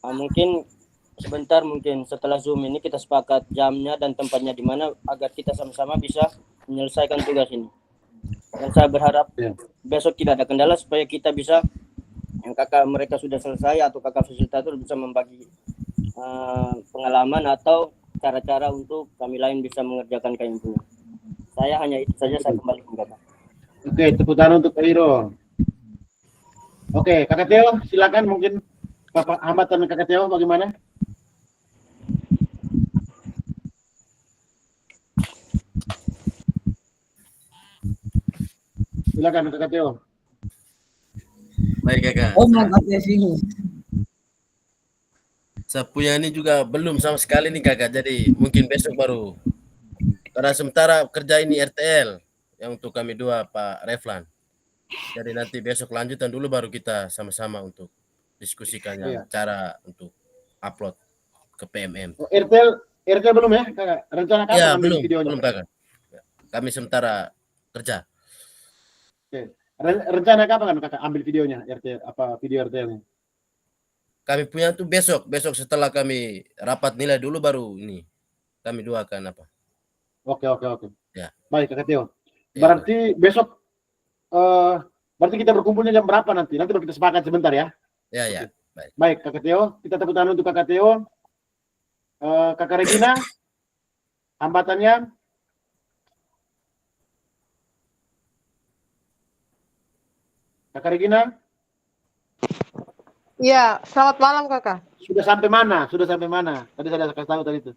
S4: mungkin sebentar, mungkin setelah Zoom ini kita sepakat jamnya dan tempatnya di mana agar kita sama-sama bisa menyelesaikan tugas ini. Dan saya berharap besok tidak ada kendala supaya kita bisa, yang kakak mereka sudah selesai atau kakak fasilitator bisa membagi pengalaman atau cara-cara untuk kami lain bisa mengerjakan kain punya. Saya hanya itu saja, saya kembali ke kakak.
S1: Oke, tepuk tangan untuk Pak Iro. Oke, Kakak Teo, silakan mungkin hambatan Kakak Teo bagaimana? Silakan Kakak Teo.
S2: Baik kakak.
S5: Oh, mau katanya sini.
S2: Saya punya ini juga belum sama sekali nih kakak. Jadi mungkin besok baru. Karena sementara kerja ini RTL yang untuk kami dua Pak Reflan. Jadi nanti besok lanjutan dulu baru kita sama-sama untuk diskusikan yang
S1: Iya.
S2: cara untuk upload ke PMM.
S1: Oh, RTL belum ya, Kakak? Rencana kapan
S2: Ya
S1: ambil
S2: belum,
S1: videonya?
S2: belum kakak. Kami sementara kerja.
S1: Oke. Rencana kapan Kakak ambil videonya, RTL apa video RTL-nya?
S2: Kami punya tuh besok setelah kami rapat nilai dulu baru ini kami dua akan apa.
S1: Oke.
S2: Ya.
S1: Baik, Kakak Teo.
S2: Ya,
S1: Berarti besok berarti kita berkumpulnya jam berapa nanti? Nanti baru kita sepakat sebentar ya.
S2: ya.
S1: Baik, Kakak Teo. Kita tepuk tangan untuk Kakak Teo. Kakak Regina, hambatannya. Kakak Regina,
S6: Iya, selamat malam kakak.
S1: sudah sampai mana? Tadi saya kasih tahu tadi itu.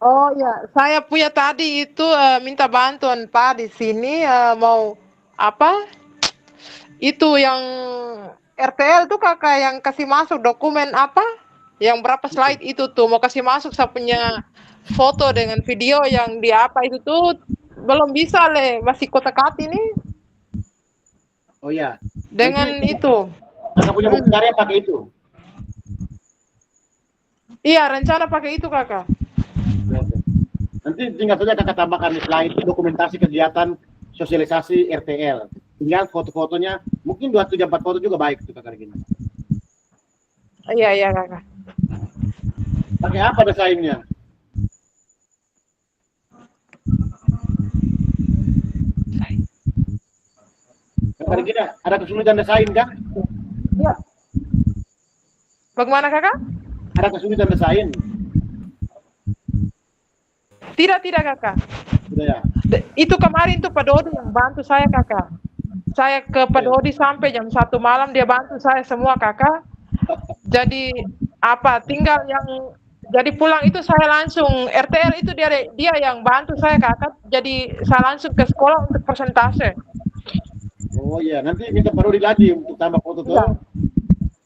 S6: Oh ya, saya punya tadi itu minta bantuan Pak di sini mau apa? Itu yang RTL tuh kakak yang kasih masuk dokumen apa? Yang berapa slide itu tuh mau kasih masuk saya punya foto dengan video yang di apa itu tuh belum bisa masih kotak-katik nih
S1: Oh iya.
S6: dengan
S1: Nanti,
S6: itu.
S1: Kakak punya bukti karya pakai itu.
S6: Iya, rencana pakai itu kakak.
S1: Oke. Nanti tinggal saja Kakak tambahkan di slide dokumentasi kegiatan sosialisasi RTL. Tinggal foto-fotonya, mungkin 2-3-4 foto juga baik tuh Kakak Regina.
S6: Iya kakak.
S1: Pakai apa desainnya? Kakak Regina, ada kesulitan desain kah?
S6: Iya. Bagaimana kakak?
S1: Ada kesulitan desain?
S6: Tidak kakak.
S1: Sudah ya.
S6: Itu kemarin tuh Pak Dodi yang bantu saya kakak. Saya ke Pak Dodi sampai jam 1 malam dia bantu saya semua kakak. Jadi apa tinggal yang jadi pulang itu saya langsung RTL itu dia yang bantu saya kakak. Jadi saya langsung ke sekolah untuk persentase.
S1: Oh iya, nanti minta Pak Rudi lagi untuk tambah foto tuh.
S6: Iya.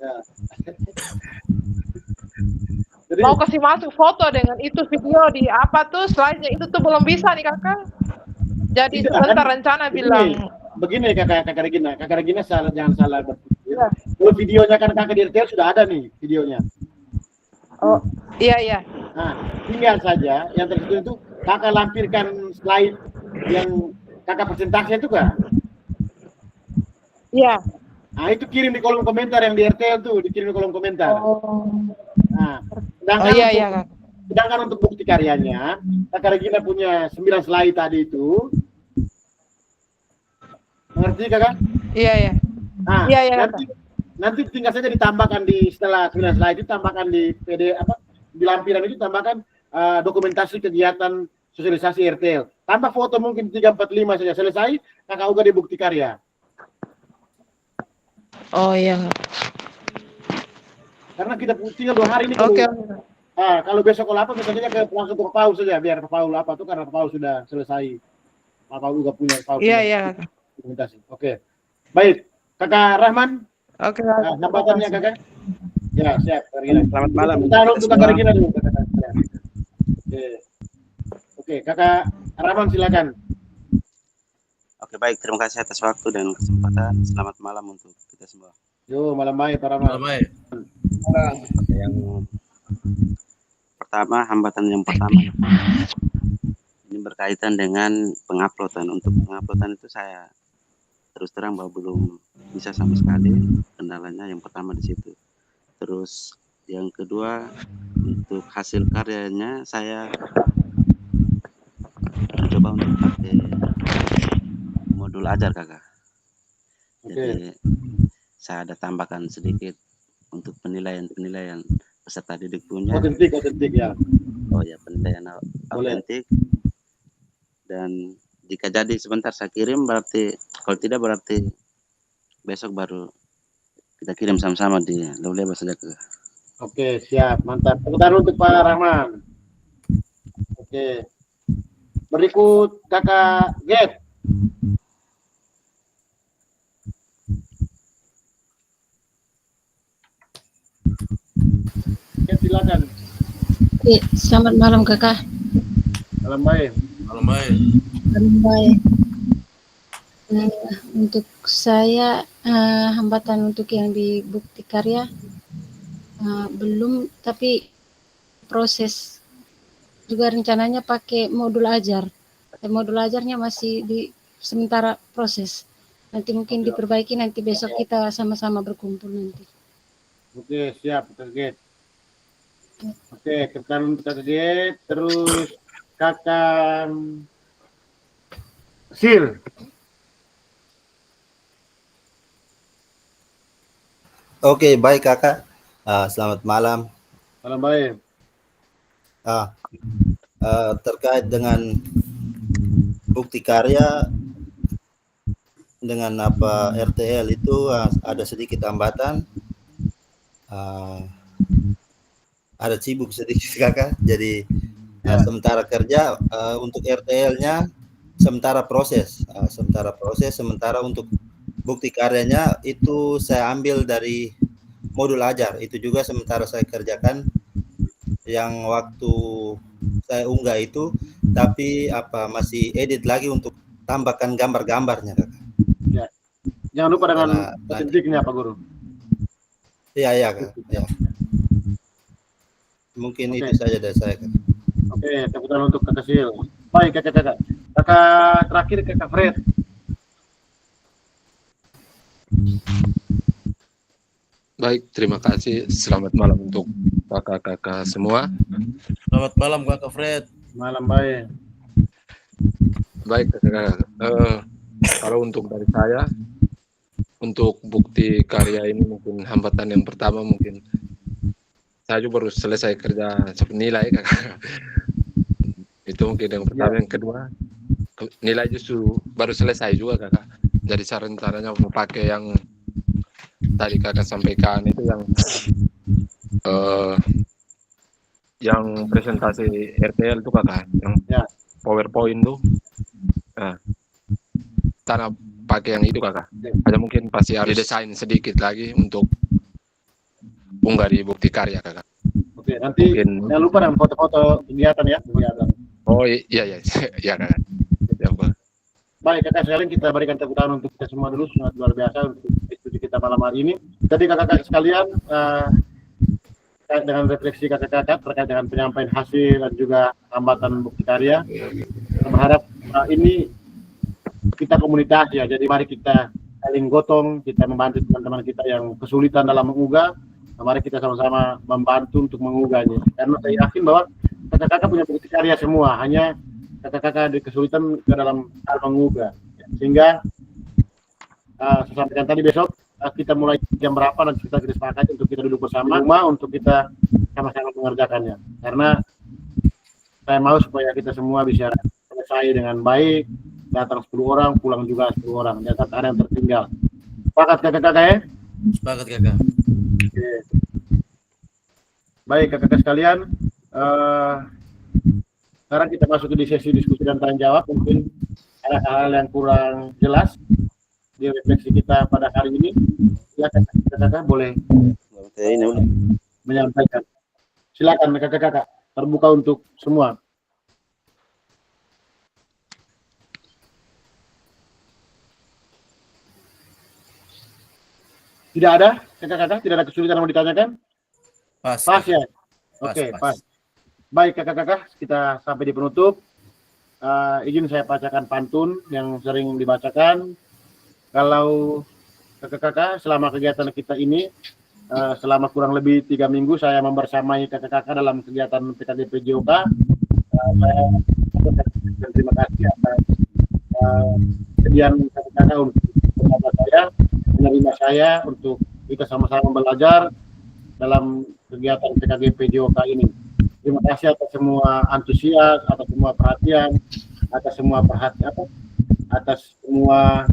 S1: Ya. Jadi,
S6: Mau kasih masuk foto dengan itu video di apa tuh slide-nya itu tuh belum bisa nih kakak. Jadi
S1: Tidak,
S6: sebentar
S1: kan?
S6: rencana
S1: Begini.
S6: bilang.
S1: Begini Kakak Regina jangan salah berpikir.
S6: Iya.
S1: Kalau videonya kan Kakak di RTL sudah ada nih videonya.
S6: Oh iya.
S1: Nah, tinggal saja yang terkecil itu Kakak lampirkan slide yang Kakak presentasi itu kan.
S6: Iya.
S1: Nah, itu kirim di kolom komentar yang di RTL tuh, dikirim di kolom komentar.
S6: Oh.
S1: Nah,
S6: Iya kakak.
S1: sedangkan untuk bukti karyanya, Kakak Regina punya 9 slide tadi itu. Mengerti Kakak?
S6: Iya.
S1: Nah,
S6: Iya,
S1: nanti tinggal saja ditambahkan di setelah 9 slide itu tambahkan di PD apa di lampiran itu tambahkan dokumentasi kegiatan sosialisasi RTL. Tambah foto mungkin 3 4 5 saja selesai, Kakak unggah di bukti karya.
S6: Oh iya.
S1: Karena kita tinggal 2 hari ini.
S6: Oke.
S1: Kalau besok kalau apa misalnya langsung ke Pak Paul saja biar Pak Paul apa tuh karena Pak Paul sudah selesai. Pak Paul juga punya Pak Paul.
S6: Iya.
S1: Dokumentasi. Oke. Baik, Kakak Rahman.
S6: Oke.
S1: Hambatannya Kakak. Ya, siap.
S7: Selamat malam.
S1: Kita untuk Kakak Regina dulu. Oke, Kakak Rahman silakan.
S7: Oke, baik. Terima kasih atas waktu dan kesempatan. Selamat malam untuk kita semua.
S1: Yo, malam baik Pak Rahman.
S2: Malam baik.
S7: Oke, yang pertama, hambatan yang pertama ini berkaitan dengan penguploadan. Untuk penguploadan itu saya terus terang bahwa belum bisa sama sekali. Kendalanya yang pertama di situ. Terus yang kedua, untuk hasil karyanya saya mencoba untuk pakai modul ajar kakak. Jadi saya ada tambahkan sedikit untuk penilaian peserta didik punya.
S1: Otentik ya.
S7: Oh ya, penilaian autentik. Dan jika jadi sebentar saya kirim, berarti kalau tidak berarti besok baru kita kirim sama-sama di Leulebar saja ke.
S1: Oke, siap, mantap. Tepuk tangan untuk Pak Rahman. Oke. Berikut Kakak Get. Get, silakan.
S8: Selamat malam kakak.
S1: Malam baik.
S2: Malam baik.
S8: Malam baik. Untuk saya hambatan untuk yang di bukti karya belum, tapi proses juga rencananya pakai modul ajar. Modul ajarnya masih di sementara proses. Nanti mungkin diperbaiki, nanti besok kita sama-sama berkumpul nanti.
S1: Oke, siap Kakak Get. Oke, kita untuk Kakak Get, terus Kakak Sil.
S9: Oke, baik kakak. Selamat malam.
S1: Malam baik.
S9: Terkait dengan bukti karya dengan apa RTL itu ada sedikit hambatan. Ada sibuk sedikit kakak. Jadi sementara kerja untuk RTL-nya sementara proses, sementara untuk bukti karyanya itu saya ambil dari modul ajar. Itu juga sementara saya kerjakan yang waktu saya unggah itu, tapi masih edit lagi untuk tambahkan gambar-gambarnya kakak.
S1: Ya. Jangan lupa dengan petunjuknya Pak Guru.
S9: Iya kak. Ya. Mungkin itu saja dari saya kakak.
S1: Oke, tepuk tangan untuk Kakak Sil. Baik kakak. Kakak terakhir Kakak Fred.
S10: Baik, terima kasih. Selamat malam untuk kakak-kakak semua.
S2: Selamat malam Kakak Fred.
S1: Malam baik.
S10: Baik, kakak. Kalau untuk dari saya, untuk bukti karya ini mungkin hambatan yang pertama mungkin saya juga baru selesai kerja nilai kakak. Itu mungkin yang pertama. Yang kedua, nilai justru baru selesai juga kakak. Jadi saya rencananya mau pakai yang tadi kakak sampaikan itu yang presentasi RTL itu kakak, yang PowerPoint tuh. Nah, karena pakai yang itu kakak. Ada mungkin pasti harus desain sedikit lagi untuk unggah di bukti karya kakak.
S1: Oke, nanti mungkin, jangan lupa dengan foto-foto kegiatan ya.
S10: Oh iya kakak.
S1: Baik kakak sekalian, kita berikan tepuk tangan untuk kita semua dulu, sangat luar biasa untuk diskusi kita malam hari ini. Jadi kakak-kakak sekalian, terkait dengan refleksi kakak-kakak terkait dengan penyampaian hasil dan juga hambatan bukti karya, kita berharap ini kita komunitas ya, jadi mari kita saling gotong, kita membantu teman-teman kita yang kesulitan dalam mengunggah, mari kita sama-sama membantu untuk mengunggahnya, karena saya yakin bahwa kakak-kakak punya bukti karya semua, hanya kakak-kakak ada kesulitan ke dalam hal mengunggah, sehingga saya sampaikan tadi besok kita mulai jam berapa dan kita sepakati untuk kita duduk bersama rumah untuk kita sama-sama mengerjakannya, karena saya mau supaya kita semua bisa selesai dengan baik, datang 10 orang, pulang juga 10 orang, jangan ada yang tertinggal. Sepakat kakak-kakak ya?
S2: Sepakat kakak.
S1: Oke. Baik kakak-kakak sekalian, sekarang kita masuk ke sesi diskusi dan tanya jawab. Mungkin ada hal-hal yang kurang jelas di refleksi kita pada hari ini. Silakan kakak-kakak boleh menyampaikan. Silakan kakak-kakak, terbuka untuk semua. Tidak ada kakak-kakak, tidak ada kesulitan yang mau ditanyakan? Pas ya? Oke, pas. Baik kakak-kakak, kita sampai di penutup. Izin saya bacakan pantun yang sering dibacakan. Kalau kakak-kakak selama kegiatan kita ini, selama kurang lebih 3 minggu saya membersamai kakak-kakak dalam kegiatan PKGP JOK. Saya terima kasih atas kesediaan kakak-kakak untuk menerima saya untuk kita sama-sama belajar dalam kegiatan PKGP JOK ini. Terima kasih atas semua antusias, atas semua perhatian, atas semua perhatian, atas semua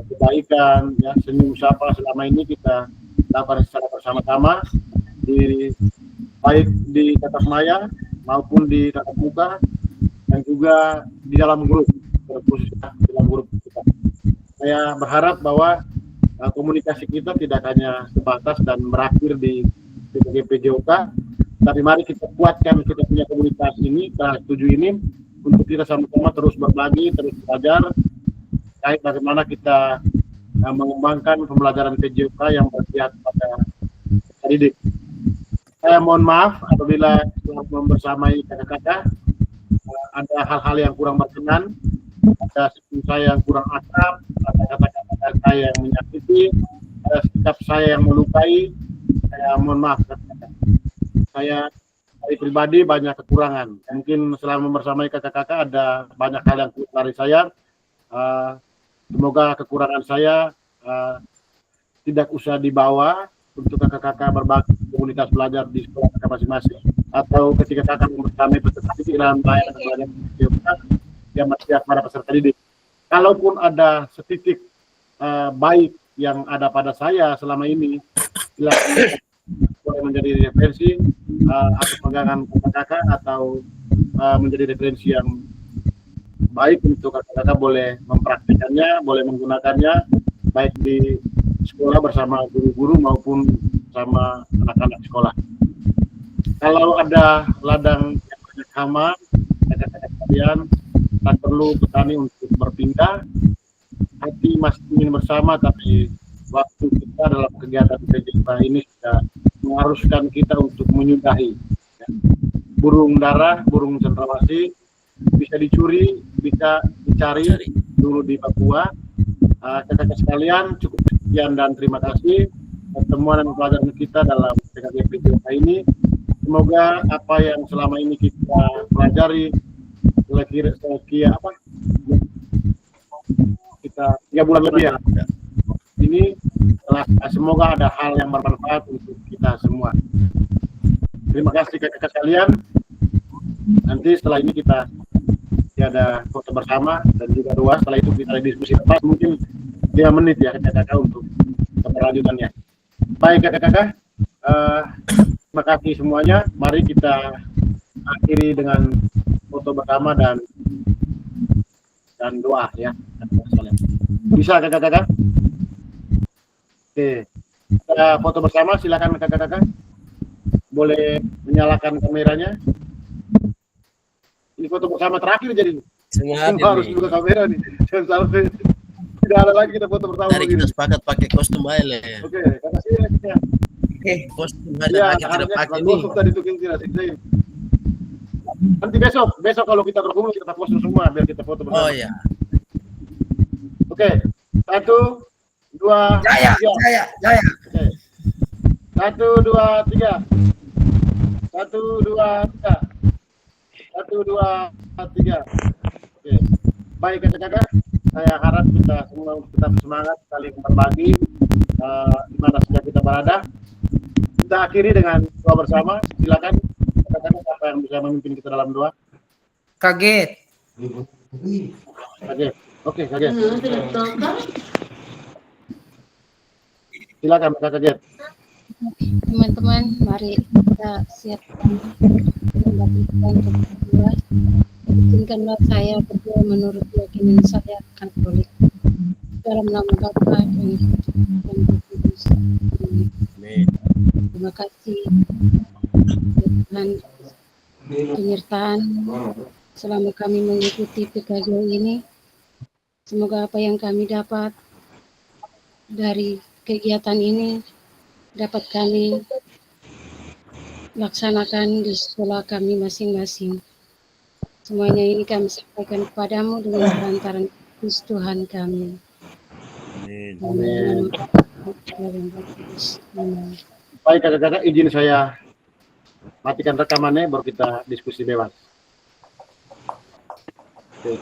S1: kebaikan, ya, senyum sapa selama ini kita lakukan secara bersama-sama, baik di tatap maya maupun di tatap muka, dan juga di dalam grup, khususnya di dalam grup kita. Saya berharap bahwa komunikasi kita tidak hanya sebatas dan berakhir di PJOK, tapi mari kita kuatkan kita punya komunitas ini, kelas 7 ini, untuk kita sama-sama terus berbagi, terus belajar, terkait bagaimana kita mengembangkan pembelajaran PJOK yang berpihak pada didik. Saya mohon maaf apabila membersamai kakak-kakak ada hal-hal yang kurang berkenan, ada sikap saya yang kurang akrab, ada kata-kata saya yang menyakiti, ada sikap saya yang melukai. Saya mohon maaf kakak-kakak. Saya dari pribadi banyak kekurangan. Mungkin selama membersamai kakak-kakak ada banyak hal yang kurang dari saya. Semoga kekurangan saya tidak usah dibawa untuk kakak-kakak berbagi komunitas belajar di sekolah kakak masing-masing, atau ketika kakak membersamai peserta didik dalam pelayanan yang masih para peserta didik. Kalaupun ada setitik baik yang ada pada saya selama ini, silakan boleh menjadi referensi atau pegangan kakak-kakak, atau menjadi referensi yang baik untuk kakak-kakak boleh mempraktikannya, boleh menggunakannya baik di sekolah bersama guru-guru maupun sama anak-anak sekolah. Kalau ada ladang yang banyak hama, kakak-kakak sekalian, tak perlu petani untuk berpindah. Hati masih ingin bersama, tapi waktu kita dalam kegiatan PJOK ini sudah mengharuskan kita untuk menyudahi. Burung dara, burung cendrawasih bisa dicuri, bisa dicari dulu di Papua. Kakak-kakak sekalian, cukup sekian dan terima kasih pertemuan dan pelajaran kita dalam PJOK ini. Semoga apa yang selama ini kita pelajari kita 3 bulan lebih ya ini, semoga ada hal yang bermanfaat untuk kita semua. Terima kasih kakak-kakak sekalian. Nanti setelah ini kita ada foto bersama dan juga doa. Setelah itu kita diskusi lepas, mungkin 5 menit ya kakak-kakak untuk keberlanjutannya. Baik kakak-kakak, terima kasih semuanya. Mari kita akhiri dengan foto bersama dan doa ya. Bisa kakak-kakak? Oke, kita foto bersama. Silakan kakak-kakak. Boleh menyalakan kameranya. Ini foto bersama terakhir jadi.
S2: Semua
S1: harus buka kamera nih. Jangan sampai tidak ada lagi kita foto bersama.
S2: Mari kita sepakat pakai kostum aja.
S1: Oke, makasih ya.
S2: Kostum aja tidak pakai nih.
S1: Nanti besok kalau kita berkumpul kita foto semua biar kita foto bersama.
S2: Oh ya.
S1: Oke, 1, 2, 3. Jaya. Oke. 1, 2, 3. 1, 2, 3. 1, 2, 3. Oke. Baik kakak-kakak, saya harap kita semua tetap semangat saling berbagi di mana saja kita berada. Kita akhiri dengan doa bersama. Silakan kakak-kakak siapa yang bisa memimpin kita dalam doa.
S5: Kaget.
S1: Oke, kaget. Silakan kakak kaget.
S8: Teman-teman, mari kita siapkan untuk berdua. Izinkanlah saya berdua menurut keyakinan saya Katolik. Dalam nama Bapa dan Putra dan Roh Kudus. Amin. Terima kasih Tuhan penyertaan selama kami mengikuti PKJ ini. Semoga apa yang kami dapat dari kegiatan ini dapat kami laksanakan di sekolah kami masing-masing. Semuanya ini kami sampaikan kepadamu dengan perantaran Kristus Tuhan kami. Amin.
S1: Baik kakak-kakak, izin saya matikan rekamannya baru kita diskusi bebas. Oke.